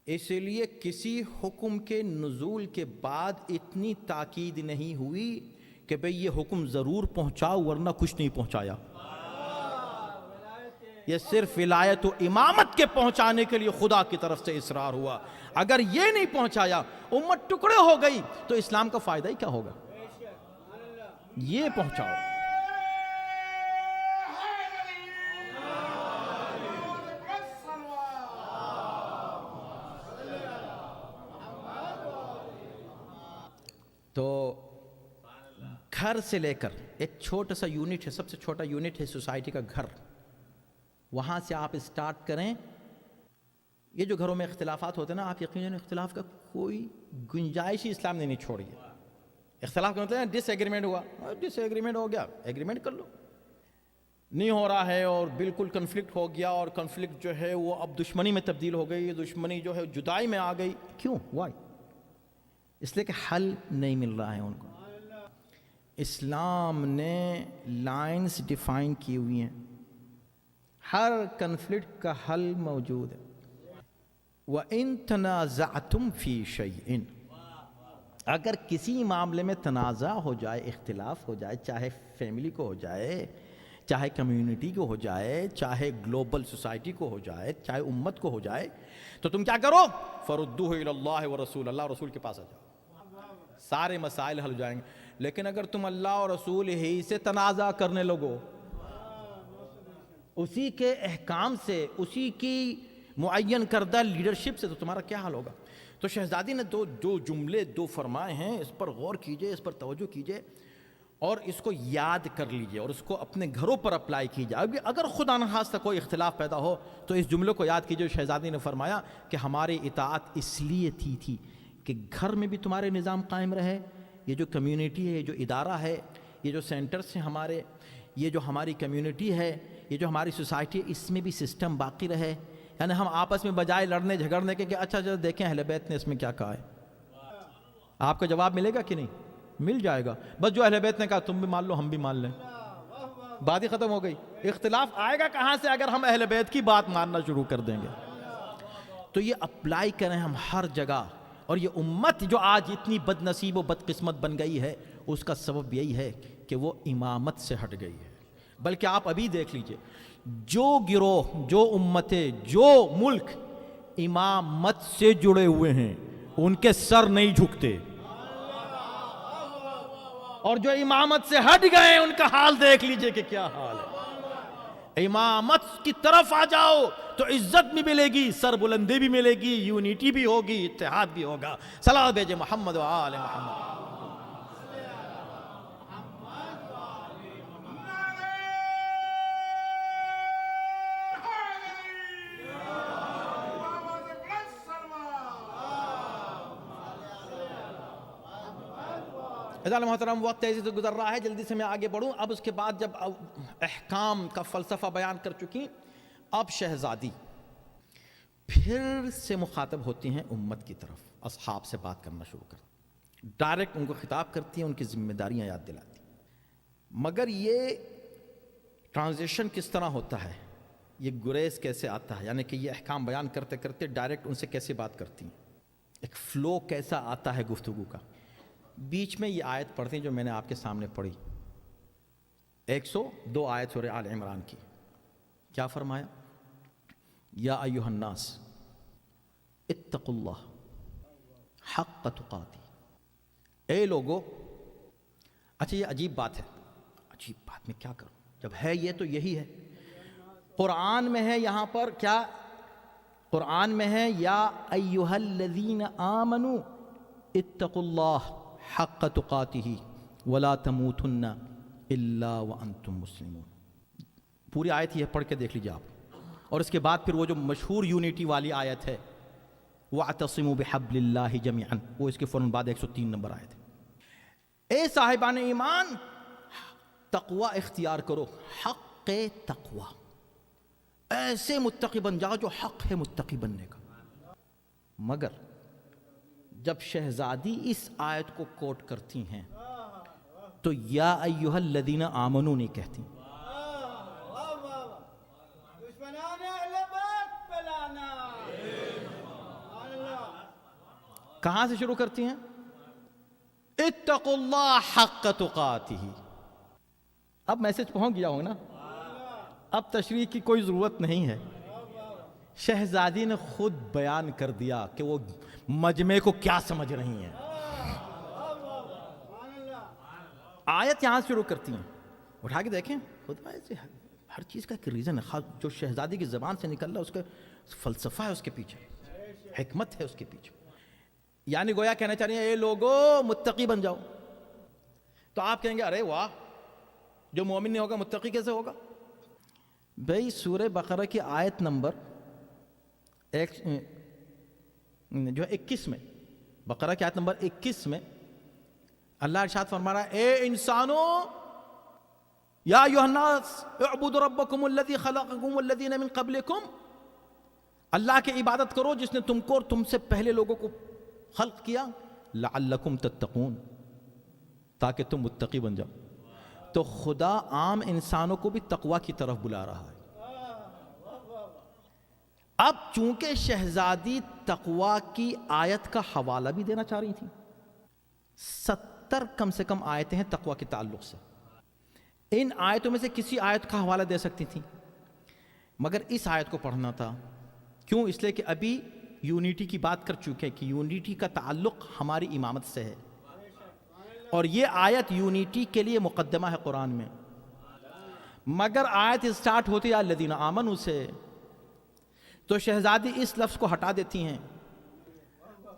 اس لیے کسی حکم کے نزول کے بعد اتنی تاکید نہیں ہوئی کہ بھئی یہ حکم ضرور پہنچاؤ ورنہ کچھ نہیں پہنچایا۔ یہ صرف ولایت و امامت کے پہنچانے کے لیے خدا کی طرف سے اصرار ہوا۔ اگر یہ نہیں پہنچایا، امت ٹکڑے ہو گئی، تو اسلام کا فائدہ ہی کیا ہوگا؟ یہ پہنچاؤ۔ تو گھر سے لے کر ایک چھوٹا سا یونٹ ہے، سب سے چھوٹا یونٹ ہے سوسائٹی کا گھر، وہاں سے آپ اسٹارٹ کریں۔ یہ جو گھروں میں اختلافات ہوتے ہیں نا، آپ یقیناً اختلاف کا کوئی گنجائش ہی اسلام نے نہیں چھوڑی ہے۔ اختلاف کا مطلب ہے ڈس ایگریمنٹ ہوا، ڈس ایگریمنٹ ہو گیا، ایگریمنٹ کر لو۔ نہیں ہو رہا ہے اور بالکل کنفلکٹ ہو گیا، اور کنفلکٹ جو ہے وہ اب دشمنی میں تبدیل ہو گئی، دشمنی جو ہے جدائی میں آ گئی۔ کیوں؟ وائی؟ اس لیے کہ حل نہیں مل رہا ہے ان کو۔ اسلام نے لائنز ڈیفائن کی ہوئی ہیں، ہر کنفلکٹ کا حل موجود ہے۔ وَإِن تَنَازَعْتُمْ فِي شَيْءٍ، اگر کسی معاملے میں تنازع ہو جائے، اختلاف ہو جائے، چاہے فیملی کو ہو جائے، چاہے کمیونٹی کو ہو جائے، چاہے گلوبل سوسائٹی کو ہو جائے، چاہے امت کو ہو جائے، تو تم کیا کرو؟ فَرُدُّوهُ إِلَى اللَّهِ وَرَسُولِ، اللہ اور رسول کے پاس آ جاؤ، سارے مسائل حل ہو جائیں گے۔ لیکن اگر تم اللہ اور رسول ہی سے تنازع کرنے لگو، اسی کے احکام سے، اسی کی معین کردہ لیڈرشپ سے، تو تمہارا کیا حال ہوگا؟ تو شہزادی نے دو جملے فرمائے ہیں، اس پر غور کیجئے، اس پر توجہ کیجئے۔ اور اس کو یاد کر لیجئے اور اس کو اپنے گھروں پر اپلائی کیجئے. اگر خدا نخواستہ کوئی اختلاف پیدا ہو تو اس جملے کو یاد کیجئے. شہزادی نے فرمایا کہ ہماری اطاعت اس لیے تھی کہ گھر میں بھی تمہارے نظام قائم رہے, یہ جو کمیونٹی ہے, یہ جو ادارہ ہے, یہ جو سینٹرز ہیں ہمارے, یہ جو ہماری کمیونٹی ہے, یہ جو ہماری سوسائٹی ہے, اس میں بھی سسٹم باقی رہے. یعنی ہم آپس میں بجائے لڑنے جھگڑنے کے کہ اچھا دیکھیں اہل بیت نے اس میں کیا کہا ہے. آپ کو جواب ملے گا کہ نہیں؟ مل جائے گا. بس جو اہل بیت نے کہا تم بھی مان لو ہم بھی مان لیں, بات ہی ختم ہو گئی. اختلاف آئے گا کہاں سے اگر ہم اہل بیت کی بات ماننا شروع کر دیں گے. تو یہ اپلائی کریں ہم ہر جگہ. اور یہ امت جو آج اتنی بد نصیب و بد قسمت بن گئی ہے, اس کا سبب یہی ہے کہ وہ امامت سے ہٹ گئی ہے. بلکہ آپ ابھی دیکھ لیجئے, جو گروہ, جو امتیں, جو ملک امامت سے جڑے ہوئے ہیں ان کے سر نہیں جھکتے, اور جو امامت سے ہٹ گئے ان کا حال دیکھ لیجئے کہ کیا حال ہے. امامت کی طرف آ جاؤ تو عزت بھی ملے گی, سر بلندی بھی ملے گی, یونیٹی بھی ہوگی, اتحاد بھی ہوگا. صلوات بھیجے محمد و آل محمد. محترم وقت تیزی سے گزر رہا ہے, جلدی سے میں آگے بڑھوں. اب اس کے بعد جب احکام کا فلسفہ بیان کر چکی, اب شہزادی پھر سے مخاطب ہوتی ہیں امت کی طرف, اصحاب سے بات کرنا شروع کرتی, ڈائریکٹ ان کو خطاب کرتی ہیں, ان کی ذمہ داریاں یاد دلاتی. مگر یہ ٹرانزیشن کس طرح ہوتا ہے, یہ گریز کیسے آتا ہے, یعنی کہ یہ احکام بیان کرتے کرتے ڈائریکٹ ان سے کیسے بات کرتی ہیں, ایک فلو کیسا آتا ہے گفتگو کا. بیچ میں یہ آیت پڑھتے ہیں جو میں نے آپ کے سامنے پڑھی, 102 آیت سورہ آل عمران کی. کیا فرمایا؟ یا ایھا الناس اتقوا اللہ حق تقاتی. اے لوگو, اچھا یہ عجیب بات ہے, عجیب بات میں کیا کروں, جب ہے یہ تو یہی ہے. قرآن میں ہے, یہاں پر کیا قرآن میں ہے, یا ایھا الذین آمنوا اتقوا اللہ حق تقاتہ ولا تموتن الا وانتم مسلمون. پوری آیت یہ پڑھ کے دیکھ لیجیے آپ, اور اس کے بعد پھر وہ جو مشہور یونیٹی والی آیت ہے وَاعْتَصِمُوا بِحَبْلِ اللَّهِ جَمِيعًا, وہ اس کے فوراً بعد 103 نمبر آیت ہے. اے صاحبان ایمان, تقوی اختیار کرو, حق تقوی, ایسے متقی بن جاؤ جو حق ہے متقی بننے کا. مگر جب شہزادی اس آیت کو کوٹ کرتی ہیں تو یا ایھا الذین آمنوا نہیں کہتی, کہاں سے شروع کرتی ہیں؟ اتقوا اللہ حق تقاتہ. اب میسج پہنچ گیا ہو نا, اب تشریح کی کوئی ضرورت نہیں ہے. شہزادی نے خود بیان کر دیا کہ وہ مجمع کو کیا سمجھ رہی ہیں. آیت یہاں سے شروع کرتی ہیں, اٹھا کے دیکھیں خود ہر چیز کا ایک ریزن ہے, جو شہزادی کی زبان سے نکل رہا ہے اس کا فلسفہ ہے, اس کے پیچھے حکمت ہے, اس کے پیچھے. یعنی گویا کہنا چاہ رہی ہیں اے لوگو متقی بن جاؤ. تو آپ کہیں گے ارے واہ, جو مومن نہیں ہوگا متقی کیسے ہوگا؟ بھئی سورہ بقرہ کی آیت نمبر 21 میں, بقرہ کی آیت نمبر 21 میں اللہ ارشاد فرما رہا ہے, اے انسانو یا ایھا الناس اعبدوا ربکم الذی خلقکم والذین من قبلکم, اللہ کی عبادت کرو جس نے تم کو اور تم سے پہلے لوگوں کو خلق کیا, لعلکم تتقون, تاکہ تم متقی بن جاؤ. تو خدا عام انسانوں کو بھی تقوی کی طرف بلا رہا ہے. اب چونکہ شہزادی تقوی کی آیت کا حوالہ بھی دینا چاہ رہی تھی, 70 کم سے کم آیتیں ہیں تقوی کے تعلق سے, ان آیتوں میں سے کسی آیت کا حوالہ دے سکتی تھی, مگر اس آیت کو پڑھنا تھا. کیوں؟ اس لیے کہ ابھی یونیٹی کی بات کر چکے کہ یونیٹی کا تعلق ہماری امامت سے ہے, اور یہ آیت یونیٹی کے لیے مقدمہ ہے قرآن میں. مگر آیت اسٹارٹ ہوتی ہے الذین آمنوا سے, تو شہزادی اس لفظ کو ہٹا دیتی ہیں.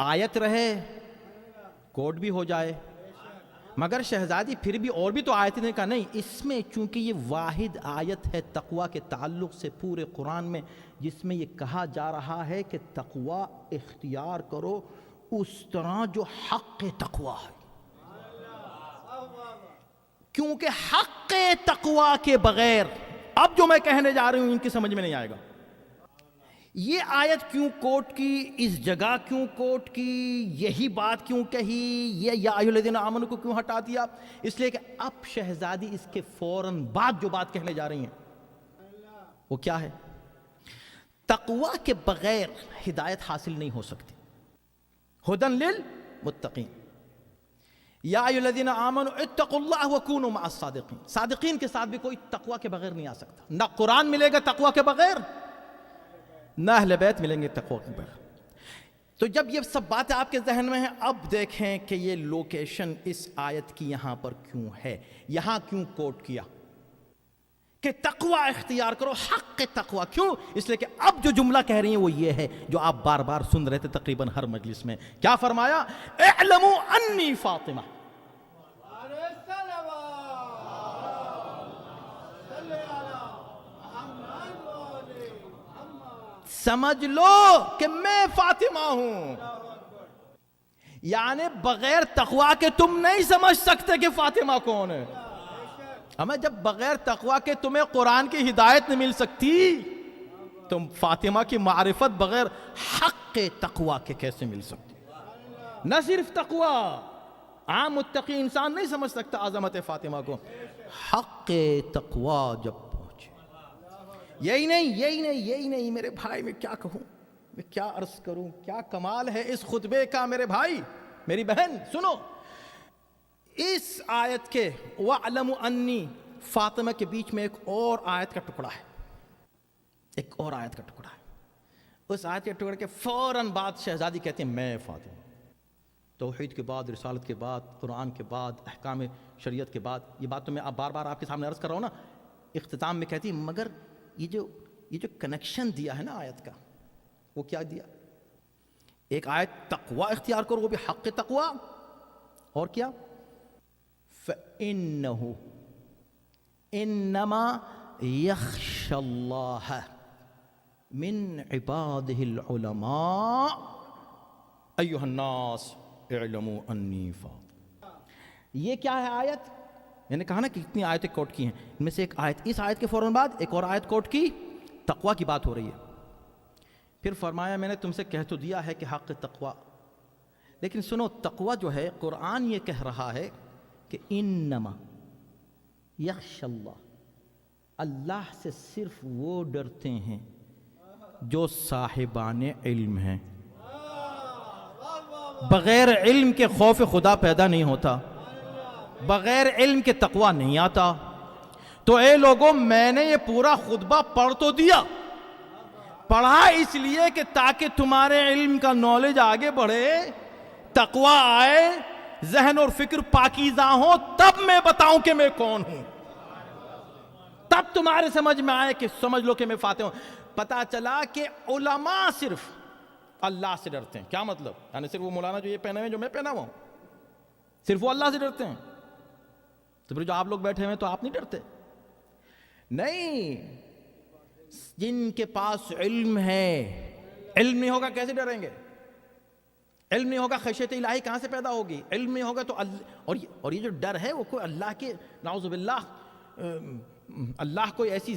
آیت رہے کوڈ بھی ہو جائے, مگر شہزادی پھر بھی اور بھی تو آیتیں نے کہا نہیں، اس میں چونکہ یہ واحد آیت ہے تقوی کے تعلق سے پورے قرآن میں، جس میں یہ کہا جا رہا ہے کہ تقوی اختیار کرو اس طرح جو حق تقوی ہے، کیونکہ حق تقوی کے بغیر اب جو میں کہنے جا رہی ہوں ان کی سمجھ میں نہیں آئے گا۔ یہ آیت کیوں کوٹ کی، اس جگہ کیوں کوٹ کی، یہی بات کیوں کہی، یہ یا ایھا الذین آمنوا کو کیوں ہٹا دیا؟ اس لیے کہ اب شہزادی اس کے فوراً بعد جو بات کہنے جا رہی ہیں وہ کیا ہے؟ تقوی کے بغیر ہدایت حاصل نہیں ہو سکتی۔ ھدی للمتقین، یا ایھا الذین آمنوا اتقوا اللہ وکونوا مع الصادقین، صادقین کے ساتھ بھی کوئی تقوی کے بغیر نہیں آ سکتا۔ نہ قرآن ملے گا تقوی کے بغیر، نہ اہل بیت ملیں گے تقوی کے بغیر۔ تو جب یہ سب باتیں آپ کے ذہن میں ہیں، اب دیکھیں کہ یہ لوکیشن اس آیت کی یہاں پر کیوں ہے، یہاں کیوں کوٹ کیا کہ تقوی اختیار کرو، حق تقوی۔ کیوں؟ اس لیے کہ اب جو جملہ کہہ رہی ہیں وہ یہ ہے جو آپ بار بار سن رہے تھے تقریباً ہر مجلس میں۔ کیا فرمایا؟ اعلموا انی فاطمہ، سمجھ لو کہ میں فاطمہ ہوں۔ یعنی بغیر تقوی کے تم نہیں سمجھ سکتے کہ فاطمہ کون ہے۔ ہمیں جب بغیر تقوی کے تمہیں قرآن کی ہدایت نہیں مل سکتی، تم فاطمہ کی معرفت بغیر حق تقوی کے کیسے مل سکتی؟ نہ صرف تقوی، عام متقی انسان نہیں سمجھ سکتا عظمت فاطمہ کو، حق تقوی جب پہنچے۔ یہی نہیں میرے بھائی، میں کیا کہوں، میں کیا عرض کروں، کیا کمال ہے اس خطبے کا میرے بھائی میری بہن۔ سنو، اس آیت کے وَاعْلَمُوا أَنِّي فاطمہ کے بیچ میں ایک اور آیت کا ٹکڑا ہے، ایک اور آیت کا ٹکڑا ہے۔ اس آیت کے ٹکڑے کے فوراً بعد شہزادی کہتے ہیں میں فاطمہ۔ توحید کے بعد، رسالت کے بعد، قرآن کے بعد، احکام شریعت کے بعد، یہ بات تو میں بار بار آپ کے سامنے عرض کر رہا ہوں نا، اختتام میں کہتی مگر یہ جو کنیکشن دیا ہے نا آیت کا، وہ کیا دیا؟ ایک آیت تقوی اختیار کرو، وہ بھی حق تقوی، اور کیا؟ فَإِنَّهُ إِنَّمَا يَخْشَى اللَّهَ مِنْ عِبَادِهِ الْعُلَمَاءِ أَيُّهَا النَّاسُ اعْلَمُوا أَنِّي فَاطِمَةٌ۔ یہ کیا ہے آیت؟ میں نے کہا نا کہ اتنی آیتیں کوٹ کی ہیں، ان میں سے ایک آیت، اس آیت کے فوراً بعد ایک اور آیت کوٹ کی، تقوی کی بات ہو رہی ہے۔ پھر فرمایا میں نے تم سے کہہ تو دیا ہے کہ حق تقوی، لیکن سنو، تقوی جو ہے قرآن یہ کہہ رہا ہے کہ انما یخشى اللہ، اللہ سے صرف وہ ڈرتے ہیں جو صاحبان علم ہیں۔ بغیر علم کے خوف خدا پیدا نہیں ہوتا، بغیر علم کے تقوی نہیں آتا۔ تو اے لوگوں، میں نے یہ پورا خطبہ پڑھ تو دیا، پڑھا اس لیے کہ تاکہ تمہارے علم کا نالج آگے بڑھے، تقوی آئے، ذہن اور فکر پاکیزہ ہو، تب میں بتاؤں کہ میں کون ہوں، تب تمہارے سمجھ میں آئے کہ سمجھ لو کہ میں فاتح ہوں۔ پتا چلا کہ علماء صرف اللہ سے ڈرتے ہیں۔ کیا مطلب؟ یعنی صرف وہ مولانا جو یہ پہنے ہوئے جو میں پہنا ہوا ہوں، صرف وہ اللہ سے ڈرتے ہیں؟ تو پھر جو آپ لوگ بیٹھے ہوئے تو آپ نہیں ڈرتے؟ نہیں، جن کے پاس علم ہے، علم نہیں ہوگا کیسے ڈریں گے؟ علم نہیں ہوگا خشیت الہی کہاں سے پیدا ہوگی؟ علم نہیں ہوگا تو اور یہ جو ڈر ہے وہ کوئی اللہ کے، نعوذ باللہ، اللہ کوئی ایسی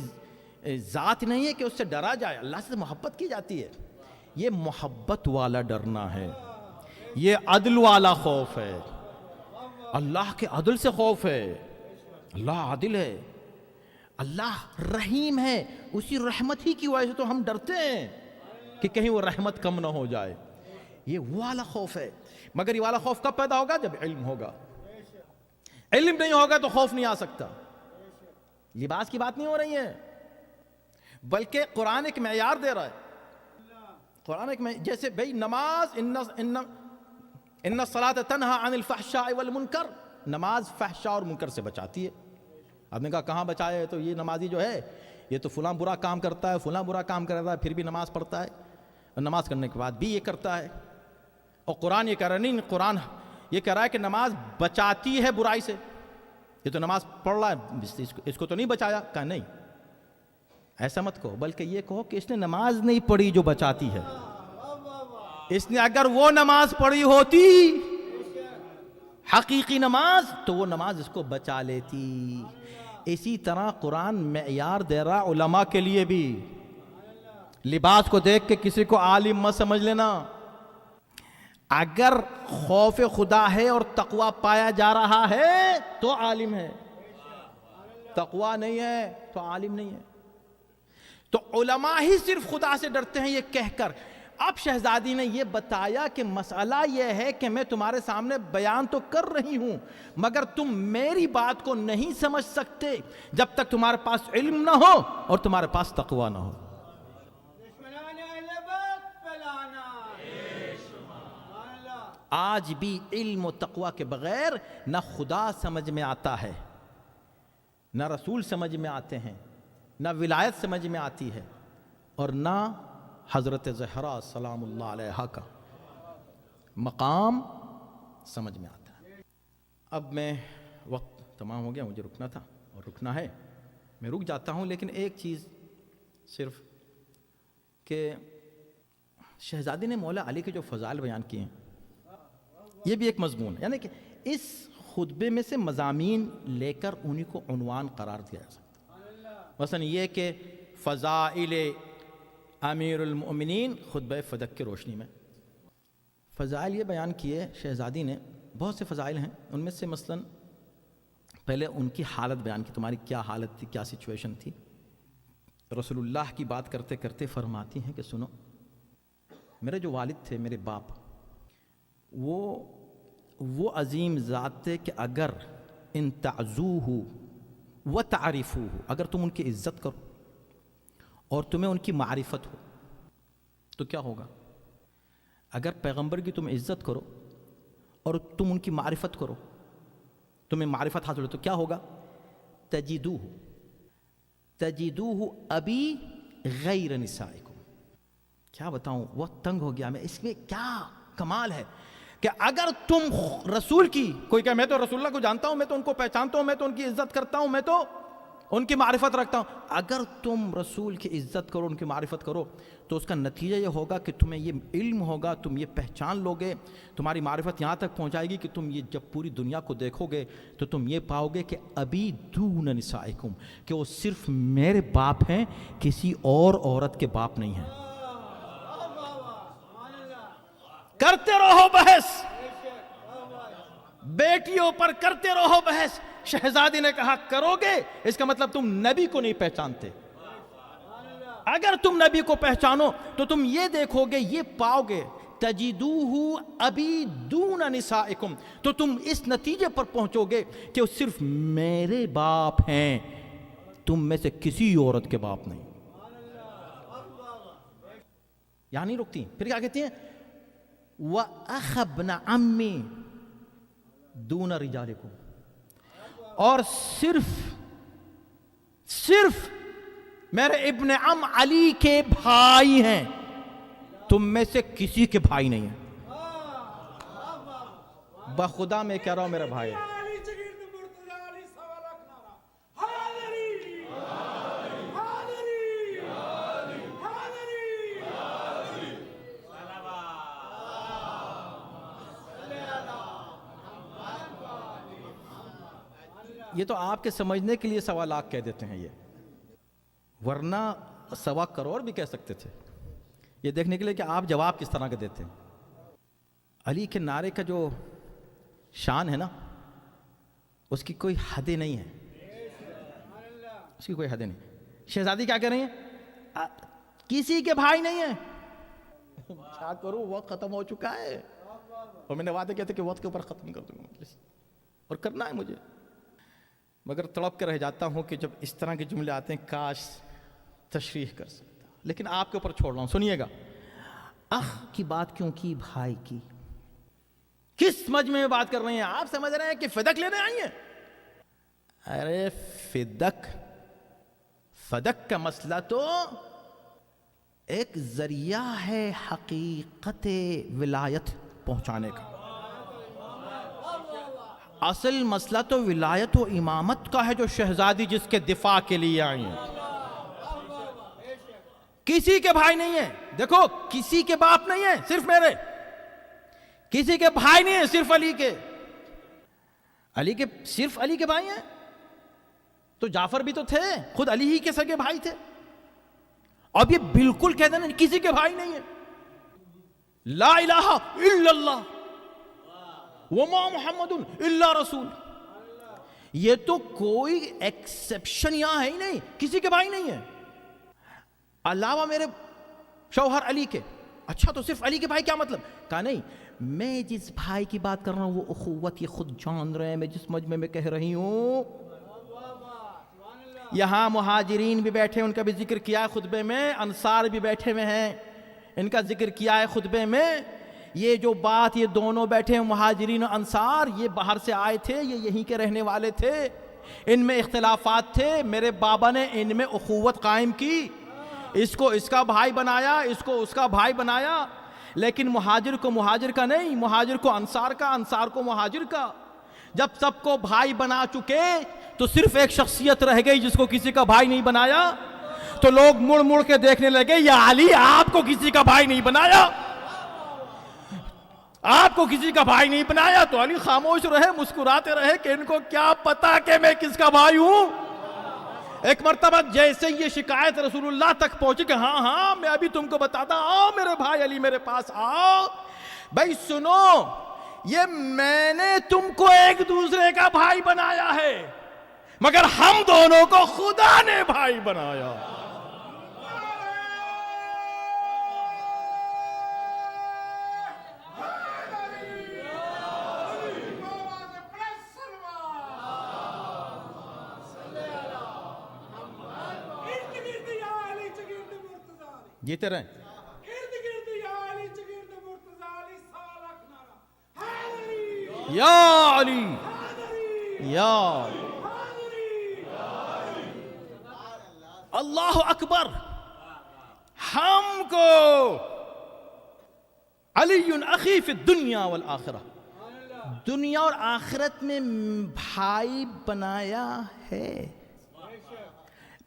ذات نہیں ہے کہ اس سے ڈرا جائے، اللہ سے محبت کی جاتی ہے۔ یہ محبت والا ڈرنا ہے، یہ عدل والا خوف ہے، اللہ کے عدل سے خوف ہے۔ اللہ عادل ہے، اللہ رحیم ہے، اسی رحمت ہی کی وجہ سے تو ہم ڈرتے ہیں کہ کہیں وہ رحمت کم نہ ہو جائے۔ یہ وہ والا خوف ہے۔ مگر یہ والا خوف کب پیدا ہوگا؟ جب علم ہوگا۔ علم نہیں ہوگا تو خوف نہیں آ سکتا۔ لباس کی بات نہیں ہو رہی ہے، بلکہ قرآن ایک معیار دے رہا ہے۔ قرآن ایک جیسے بھئی نماز، ان الصلاۃ تنہی عن الفحشاء والمنکر، نماز فحشاء اور منکر سے بچاتی ہے۔ آپ نے کہا کہاں بچائے؟ تو یہ نمازی جو ہے یہ تو فلاں برا کام کرتا ہے، فلاں برا کام کرتا ہے، پھر بھی نماز پڑھتا ہے، اور نماز کرنے کے بعد بھی یہ کرتا ہے۔ اور قرآن یہ کہہ رہا نہیں، قرآن یہ کہہ رہا ہے کہ نماز بچاتی ہے برائی سے، یہ تو نماز پڑھ رہا ہے، اس کو تو نہیں بچایا. کہا نہیں، ایسا مت کہو، بلکہ یہ کہو کہ اس نے نماز نہیں پڑھی جو بچاتی ہے. اس نے اگر وہ نماز پڑھی ہوتی حقیقی نماز تو وہ نماز اس کو بچا لیتی. اسی طرح قرآن معیار دے رہا علماء کے لیے بھی. لباس کو دیکھ کے کسی کو عالم مت سمجھ لینا. اگر خوف خدا ہے اور تقوی پایا جا رہا ہے تو عالم ہے، تقوی نہیں ہے تو عالم نہیں ہے. تو علماء ہی صرف خدا سے ڈرتے ہیں یہ کہہ کر. اب شہزادی نے یہ بتایا کہ مسئلہ یہ ہے کہ میں تمہارے سامنے بیان تو کر رہی ہوں مگر تم میری بات کو نہیں سمجھ سکتے جب تک تمہارے پاس علم نہ ہو اور تمہارے پاس تقوی نہ ہو. آج بھی علم و تقوی کے بغیر نہ خدا سمجھ میں آتا ہے، نہ رسول سمجھ میں آتے ہیں، نہ ولایت سمجھ میں آتی ہے، اور نہ حضرت زہرا سلام اللہ علیہا کا مقام سمجھ میں آتا ہے. اب میں وقت تمام ہو گیا، مجھے رکنا تھا اور رکنا ہے، میں رک جاتا ہوں. لیکن ایک چیز صرف کہ شہزادی نے مولا علی کے جو فضائل بیان کیے ہیں یہ بھی ایک مضمون ہے، یعنی کہ اس خطبے میں سے مضامین لے کر انہی کو عنوان قرار دیا جا سکتا ہے. مثلا یہ کہ فضائل امیر المؤمنین خطبہ فدق کی روشنی میں فضائل یہ بیان کیے شہزادی نے. بہت سے فضائل ہیں، ان میں سے مثلا پہلے ان کی حالت بیان کی، تمہاری کیا حالت تھی، کیا سچویشن تھی. رسول اللہ کی بات کرتے کرتے فرماتی ہیں کہ سنو، میرے جو والد تھے، میرے باپ، وہ عظیم ذات تھے کہ اگر ان تعزوہ و تعریفوہ، اگر تم ان کی عزت کرو اور تمہیں ان کی معرفت ہو تو کیا ہوگا؟ اگر پیغمبر کی تم عزت کرو اور تم ان کی معرفت کرو، تمہیں معرفت حاصل ہو تو کیا ہوگا؟ تجدوہ ابی غیر نسائکم. کیا بتاؤں، وہ تنگ ہو گیا میں. اس میں کیا کمال ہے کہ اگر تم رسول کی، کوئی کہ میں تو رسول اللہ کو جانتا ہوں، میں تو ان کو پہچانتا ہوں، میں تو ان کی عزت کرتا ہوں، میں تو ان کی معرفت رکھتا ہوں. اگر تم رسول کی عزت کرو، ان کی معرفت کرو، تو اس کا نتیجہ یہ ہوگا کہ تمہیں یہ علم ہوگا، تم یہ پہچان لوگے، تمہاری معرفت یہاں تک پہنچائے گی کہ تم یہ جب پوری دنیا کو دیکھو گے تو تم یہ پاؤ گے کہ ابھی دون نسائکم، کہ وہ صرف میرے باپ ہیں، کسی اور عورت کے باپ نہیں ہیں. کرتے رہو بحث، بیٹیوں پر کرتے رہو بحث. شہزادی نے کہا کرو گے اس کا مطلب تم نبی کو نہیں پہچانتے. اگر تم نبی کو پہچانو تو تم یہ دیکھو گے، یہ پاؤ گے تجدوہ ابی دون نسائکم، تو تم اس نتیجے پر پہنچو گے کہ وہ صرف میرے باپ ہیں، تم میں سے کسی عورت کے باپ نہیں. یہاں نہیں رکتی، پھر کیا کہتی ہیں؟ وَأَخَ ابْنَ عَمِّ دُونَ رِجَالِكُمْ، اور صرف میرے ابن عم علی کے بھائی ہیں، تم میں سے کسی کے بھائی نہیں ہیں. بخدا میں کہہ رہا ہوں میرا بھائی ہے. یہ تو آپ کے سمجھنے کے لیے 1.25 لاکھ کہہ دیتے ہیں، یہ ورنہ 1.25 کروڑ بھی کہہ سکتے تھے، یہ دیکھنے کے لیے کہ آپ جواب کس طرح کے دیتے ہیں. علی کے نعرے کا جو شان ہے نا، اس کی کوئی حدیں نہیں ہے، اس کی کوئی حدیں نہیں. شہزادی کیا کہہ رہی ہیں؟ کسی کے بھائی نہیں ہیں. کیا کروں، وقت ختم ہو چکا ہے، اور میں نے وعدے کیا تھا کہ وقت کے اوپر ختم کر دوں گا، اور کرنا ہے مجھے، مگر تڑپ کے رہ جاتا ہوں کہ جب اس طرح کے جملے آتے ہیں کاش تشریح کر سکتا. لیکن آپ کے اوپر چھوڑ رہا ہوں، سنیے گا. اخ کی بات کیوں کی، بھائی کی؟ کس مجمع میں بات کر رہے ہیں؟ آپ سمجھ رہے ہیں کہ فدق لینے آئی ہیں؟ ارے فدق کا مسئلہ تو ایک ذریعہ ہے حقیقت ولایت پہنچانے کا. اصل مسئلہ تو ولایت و امامت کا ہے، جو شہزادی جس کے دفاع کے لیے آئی ہیں کسی کے بھائی نہیں ہیں. دیکھو کسی کے باپ نہیں ہیں، صرف میرے. کسی کے بھائی نہیں ہیں، صرف علی کے. صرف علی کے بھائی ہیں. تو جعفر بھی تو تھے، خود علی ہی کے سگے بھائی تھے. اب یہ بالکل کہہ دینا کسی کے بھائی نہیں ہیں. لا الہ الا اللہ وما محمد الا رسول، یہ تو کوئی ایکسپشن یہاں ہے ہی نہیں، کسی کے بھائی نہیں ہیں علاوہ میرے شوہر علی کے. اچھا تو صرف علی کے بھائی، کیا مطلب؟ کہا نہیں، میں جس بھائی کی بات کر رہا ہوں وہ اخوت یہ خود جان رہے ہیں میں جس مجمع میں کہہ رہی ہوں. یہاں مہاجرین بھی بیٹھے، ان کا بھی ذکر کیا ہے خطبے میں، انصار بھی بیٹھے ہوئے ہیں، ان کا ذکر کیا ہے خطبے میں. یہ جو بات یہ دونوں بیٹھے ہیں مہاجرین و انصار، یہ باہر سے آئے تھے، یہ یہیں کے رہنے والے تھے، ان میں اختلافات تھے. میرے بابا نے ان میں اخوت قائم کی، اس کو اس کا بھائی بنایا، اس کو اس کا بھائی بنایا. لیکن مہاجر کو مہاجر کا نہیں، مہاجر کو انصار کا، انصار کو مہاجر کا. جب سب کو بھائی بنا چکے تو صرف ایک شخصیت رہ گئی جس کو کسی کا بھائی نہیں بنایا. تو لوگ مڑ مڑ کے دیکھنے لگے، یا علی آپ کو کسی کا بھائی نہیں بنایا، آپ کو کسی کا بھائی نہیں بنایا. تو علی خاموش رہے، مسکراتے رہے کہ ان کو کیا پتا کہ میں کس کا بھائی ہوں. ایک مرتبہ جیسے یہ شکایت رسول اللہ تک پہنچی کہ ہاں میں ابھی تم کو بتاتا، آؤ میرے بھائی علی میرے پاس آؤ. بھائی سنو، یہ میں نے تم کو ایک دوسرے کا بھائی بنایا ہے، مگر ہم دونوں کو خدا نے بھائی بنایا. جیتے رہیں. یا علی یا اللہ اکبر. ہم کو علی اخی فی الدنیا والآخرہ، دنیا اور آخرت میں بھائی بنایا ہے.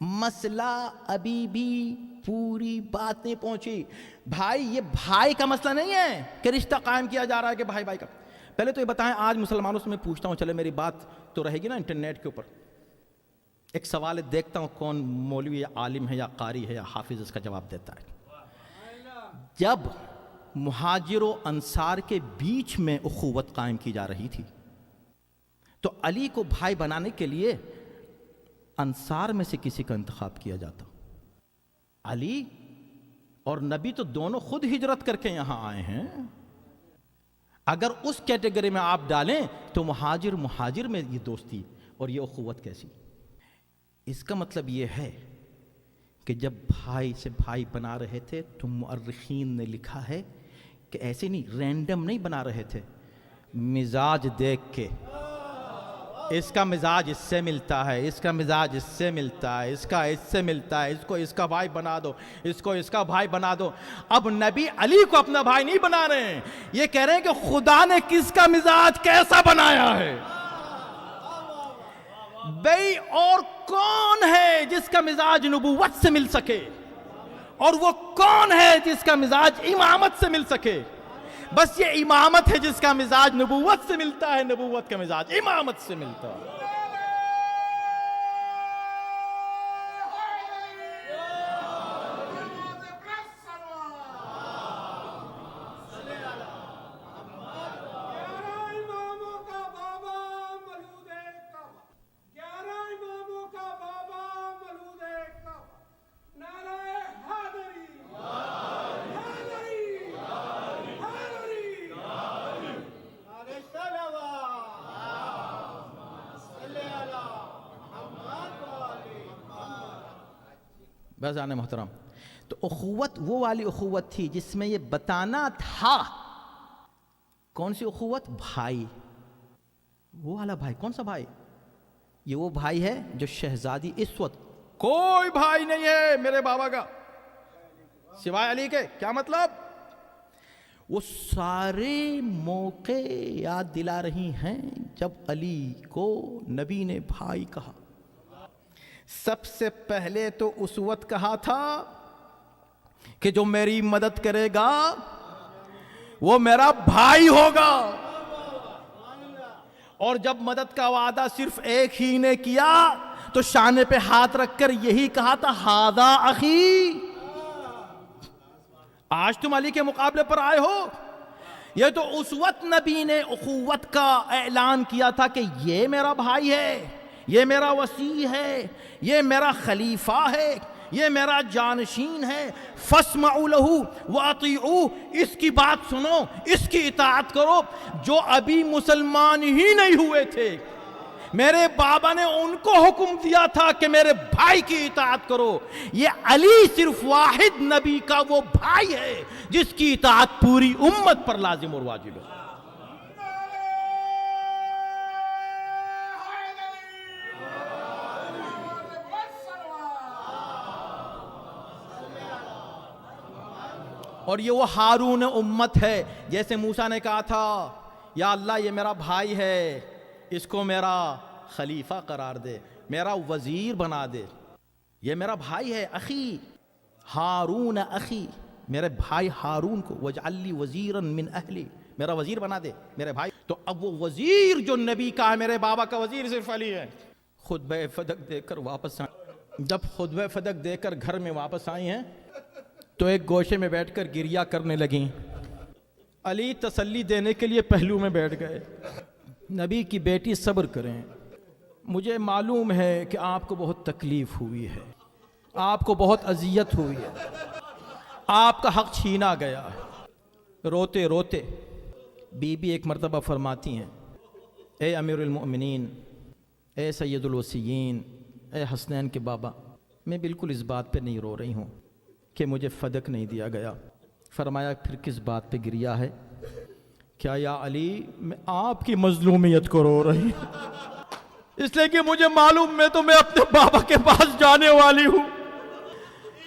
مسئلہ ابھی بھی پوری بات نہیں پہنچی. بھائی، یہ بھائی کا مسئلہ نہیں ہے کہ رشتہ قائم کیا جا رہا ہے کہ بھائی بھائی کا. پہلے تو یہ بتائیں، آج مسلمانوں سے میں پوچھتا ہوں، چلے میری بات تو رہے گی نا انٹرنیٹ کے اوپر. ایک سوال دیکھتا ہوں کون مولوی یا عالم ہے یا قاری ہے یا حافظ اس کا جواب دیتا ہے. جب مہاجر و انصار کے بیچ میں اخوت قائم کی جا رہی تھی تو علی کو بھائی بنانے کے لیے انصار میں سے کسی کا انتخاب کیا جاتا. علی اور نبی تو دونوں خود ہجرت کر کے یہاں آئے ہیں. اگر اس کیٹیگری میں آپ ڈالیں تو مہاجر میں یہ دوستی اور یہ اخوت کیسی؟ اس کا مطلب یہ ہے کہ جب بھائی سے بھائی بنا رہے تھے تو مؤرخین نے لکھا ہے کہ ایسے نہیں، رینڈم نہیں بنا رہے تھے، مزاج دیکھ کے. اس کا مزاج اس سے ملتا ہے، اس کا مزاج اس سے ملتا ہے، اس کا اس سے ملتا ہے، اس کو اس کا بھائی بنا دو، اس کو اس کا بھائی بنا دو. اب نبی علی کو اپنا بھائی نہیں بنا رہے ہیں، یہ کہہ رہے ہیں کہ خدا نے کس کا مزاج کیسا بنایا ہے. بھئی اور کون ہے جس کا مزاج نبوت سے مل سکے، اور وہ کون ہے جس کا مزاج امامت سے مل سکے؟ بس یہ امامت ہے جس کا مزاج نبوت سے ملتا ہے، نبوت کا مزاج امامت سے ملتا ہے. بازان محترم، تو اخوت وہ والی اخوت تھی جس میں یہ بتانا تھا. کون سی اخوت؟ بھائی. وہ والا بھائی. کون سا بھائی؟ یہ وہ بھائی ہے جو شہزادی اس وقت کوئی بھائی نہیں ہے میرے بابا کا سوائے علی کے. کیا مطلب؟ وہ سارے موقع یاد دلا رہی ہیں جب علی کو نبی نے بھائی کہا. سب سے پہلے تو اس وقت کہا تھا کہ جو میری مدد کرے گا وہ میرا بھائی ہوگا، اور جب مدد کا وعدہ صرف ایک ہی نے کیا تو شانے پہ ہاتھ رکھ کر یہی کہا تھا ھذا اخی. آج تم علی کے مقابلے پر آئے ہو، یہ تو اس وقت نبی نے اخوت کا اعلان کیا تھا کہ یہ میرا بھائی ہے، یہ میرا وصی ہے، یہ میرا خلیفہ ہے، یہ میرا جانشین ہے. فاسمعوا له واطیعوہ، اس کی بات سنو، اس کی اطاعت کرو. جو ابھی مسلمان ہی نہیں ہوئے تھے، میرے بابا نے ان کو حکم دیا تھا کہ میرے بھائی کی اطاعت کرو. یہ علی صرف واحد نبی کا وہ بھائی ہے جس کی اطاعت پوری امت پر لازم اور واجب ہے. اور یہ وہ ہارون امت ہے. جیسے موسیٰ نے کہا تھا یا اللہ یہ میرا بھائی ہے، اس کو میرا خلیفہ قرار دے، میرا وزیر بنا دے. یہ میرا بھائی ہے، اخی ہارون اخی، میرے بھائی ہارون کو وجعل لی وزیرا من اہلی، میرا وزیر بنا دے میرے بھائی. تو اب وہ وزیر جو نبی کا ہے، میرے بابا کا وزیر صرف علی ہے. خطبہ فدق دے کر واپس آئیں. جب خطبہ فدق دے کر گھر میں واپس آئی ہیں تو ایک گوشے میں بیٹھ کر گریہ کرنے لگیں. علی تسلی دینے کے لیے پہلو میں بیٹھ گئے. نبی کی بیٹی صبر کریں، مجھے معلوم ہے کہ آپ کو بہت تکلیف ہوئی ہے، آپ کو بہت اذیت ہوئی ہے، آپ کا حق چھینا گیا ہے. روتے روتے بی بی ایک مرتبہ فرماتی ہیں اے امیر المؤمنین، اے سید الوصیین، اے حسنین کے بابا، میں بالکل اس بات پہ نہیں رو رہی ہوں کہ مجھے فدق نہیں دیا گیا. فرمایا پھر کس بات پہ گریہ ہے؟ کیا یا علی میں آپ کی مظلومیت کو رو رہی ہوں، اس لیے کہ مجھے معلوم میں اپنے بابا کے پاس جانے والی ہوں.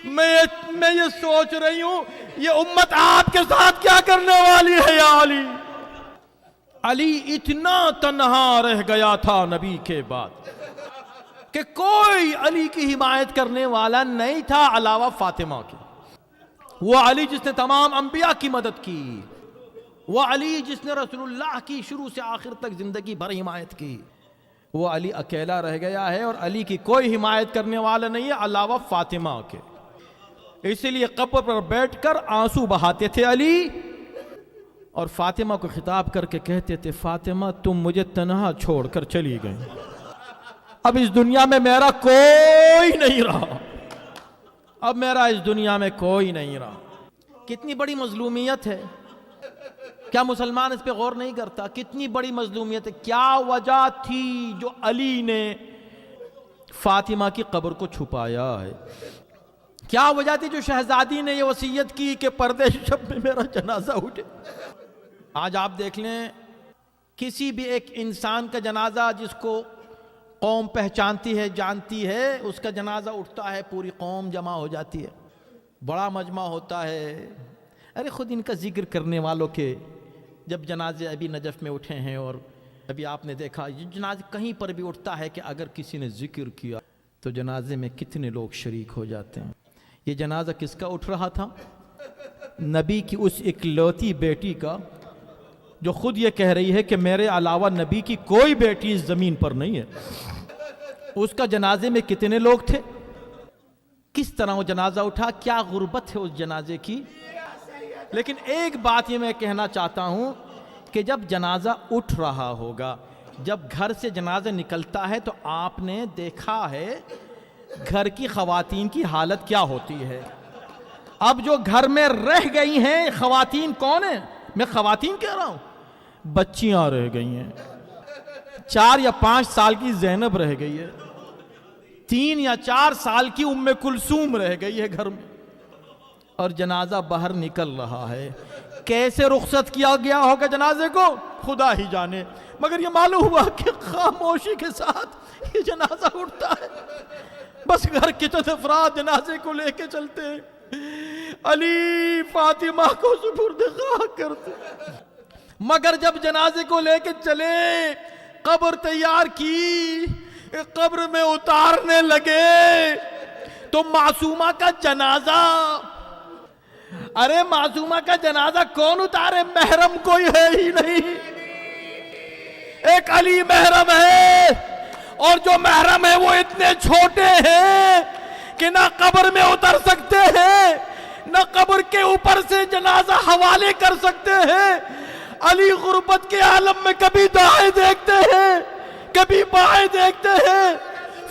میں یہ سوچ رہی ہوں یہ امت آپ کے ساتھ کیا کرنے والی ہے یا علی. علی اتنا تنہا رہ گیا تھا نبی کے بعد کہ کوئی علی کی حمایت کرنے والا نہیں تھا علاوہ فاطمہ کے. وہ علی جس نے تمام انبیاء کی مدد کی، وہ علی جس نے رسول اللہ کی شروع سے آخر تک زندگی بھر حمایت کی، وہ علی اکیلا رہ گیا ہے اور علی کی کوئی حمایت کرنے والا نہیں ہے علاوہ فاطمہ کے. اسی لیے قبر پر بیٹھ کر آنسو بہاتے تھے علی، اور فاطمہ کو خطاب کر کے کہتے تھے فاطمہ تم مجھے تنہا چھوڑ کر چلی گئی، اب اس دنیا میں میرا کوئی نہیں رہا، اب میرا اس دنیا میں کوئی نہیں رہا. کتنی بڑی مظلومیت ہے، کیا مسلمان اس پہ غور نہیں کرتا؟ کتنی بڑی مظلومیت ہے. کیا وجہ تھی جو علی نے فاطمہ کی قبر کو چھپایا ہے؟ کیا وجہ تھی جو شہزادی نے یہ وصیت کی کہ پردے شب میں میرا جنازہ اٹھے؟ آج آپ دیکھ لیں کسی بھی ایک انسان کا جنازہ جس کو قوم پہچانتی ہے جانتی ہے، اس کا جنازہ اٹھتا ہے، پوری قوم جمع ہو جاتی ہے، بڑا مجمع ہوتا ہے. ارے خود ان کا ذکر کرنے والوں کے جب جنازے ابھی نجف میں اٹھے ہیں، اور ابھی آپ نے دیکھا یہ جنازے کہیں پر بھی اٹھتا ہے کہ اگر کسی نے ذکر کیا تو جنازے میں کتنے لوگ شریک ہو جاتے ہیں. یہ جنازہ کس کا اٹھ رہا تھا؟ نبی کی اس اکلوتی بیٹی کا، جو خود یہ کہہ رہی ہے کہ میرے علاوہ نبی کی کوئی بیٹی اس زمین پر نہیں ہے. اس کا جنازے میں کتنے لوگ تھے؟ کس طرح وہ جنازہ اٹھا؟ کیا غربت ہے اس جنازے کی. لیکن ایک بات یہ میں کہنا چاہتا ہوں کہ جب جنازہ اٹھ رہا ہوگا، جب گھر سے جنازہ نکلتا ہے تو آپ نے دیکھا ہے گھر کی خواتین کی حالت کیا ہوتی ہے. اب جو گھر میں رہ گئی ہیں خواتین کون ہیں؟ میں خواتین کہہ رہا ہوں، بچیاں رہ گئی ہیں. 4 یا 5 سال کی زینب رہ گئی ہے، 3 یا 4 سال کی ام کلثوم رہ گئی ہے گھر میں، اور جنازہ باہر نکل رہا ہے. کیسے رخصت کیا گیا ہوگا جنازے کو خدا ہی جانے، مگر یہ معلوم ہوا کہ خاموشی کے ساتھ یہ جنازہ اٹھتا ہے. بس گھر کے چند افراد جنازے کو لے کے چلتے ہیں. علی فاطمہ کو سپرد خاک کرتے، مگر جب جنازے کو لے کے چلے، قبر تیار کی، قبر میں اتارنے لگے تو معصومہ کا جنازہ، ارے معصومہ کا جنازہ کون اتارے؟ محرم کوئی ہے ہی نہیں، ایک علی محرم ہے، اور جو محرم ہے وہ اتنے چھوٹے ہیں کہ نہ قبر میں اتر سکتے ہیں، نہ قبر کے اوپر سے جنازہ حوالے کر سکتے ہیں۔ علی غربت کے عالم میں کبھی دائیں دیکھتے ہیں، کبھی بائیں دیکھتے ہیں،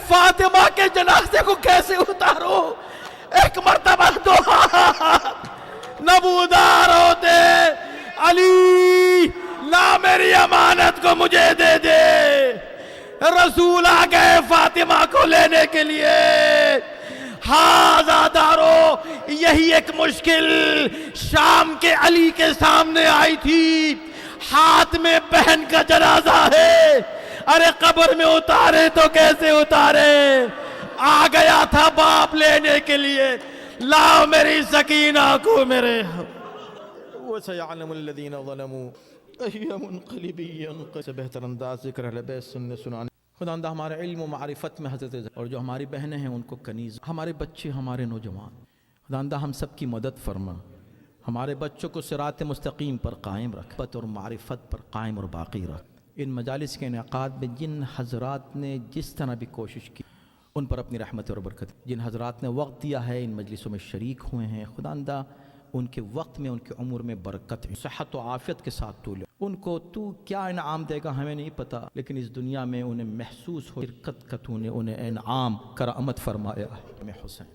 فاطمہ کے جنازے کو کیسے اتارو؟ ایک مرتبہ تو نبودار ہوتے، علی لا میری امانت کو مجھے دے دے، رسول آ گئے فاطمہ کو لینے کے لیے۔ ہازادارو، یہی ایک مشکل شام کے علی کے سامنے آئی تھی، ہاتھ میں بہن کا جنازہ ہے، ارے قبر میں اتارے تو کیسے اتارے؟ آ گیا تھا باپ لینے کے لیے، لاؤ میری سکینہ کو میرے۔ وَسَيَعْلَمُ الَّذِينَ ظَلَمُوا أَيَّ مُنْقَلِبٍ يَنْقَلِبُ۔ سے بہتر انداز ذکر اہل بیت سنانے۔ خداوندہ ہمارے علم و معرفت میں حضرت اور جو ہماری بہنیں ہیں ان کو کنیز، ہمارے بچے، ہمارے نوجوان، خداوندہ ہم سب کی مدد فرما، ہمارے بچوں کو صراط مستقیم پر قائم رکھ، اور معرفت پر قائم اور باقی رکھ۔ ان مجالس کے انعقاد میں جن حضرات نے جس طرح بھی کوشش کی ان پر اپنی رحمت اور برکت، جن حضرات نے وقت دیا ہے، ان مجلسوں میں شریک ہوئے ہیں، خداوندہ ان کے وقت میں، ان کے عمر میں برکت، صحت و عافیت کے ساتھ تو لے، ان کو تو کیا انعام دے گا ہمیں نہیں پتا، لیکن اس دنیا میں انہیں محسوس ہو شرکت کا تو نے انہیں انعام کرامت فرمایا ہے۔ حسین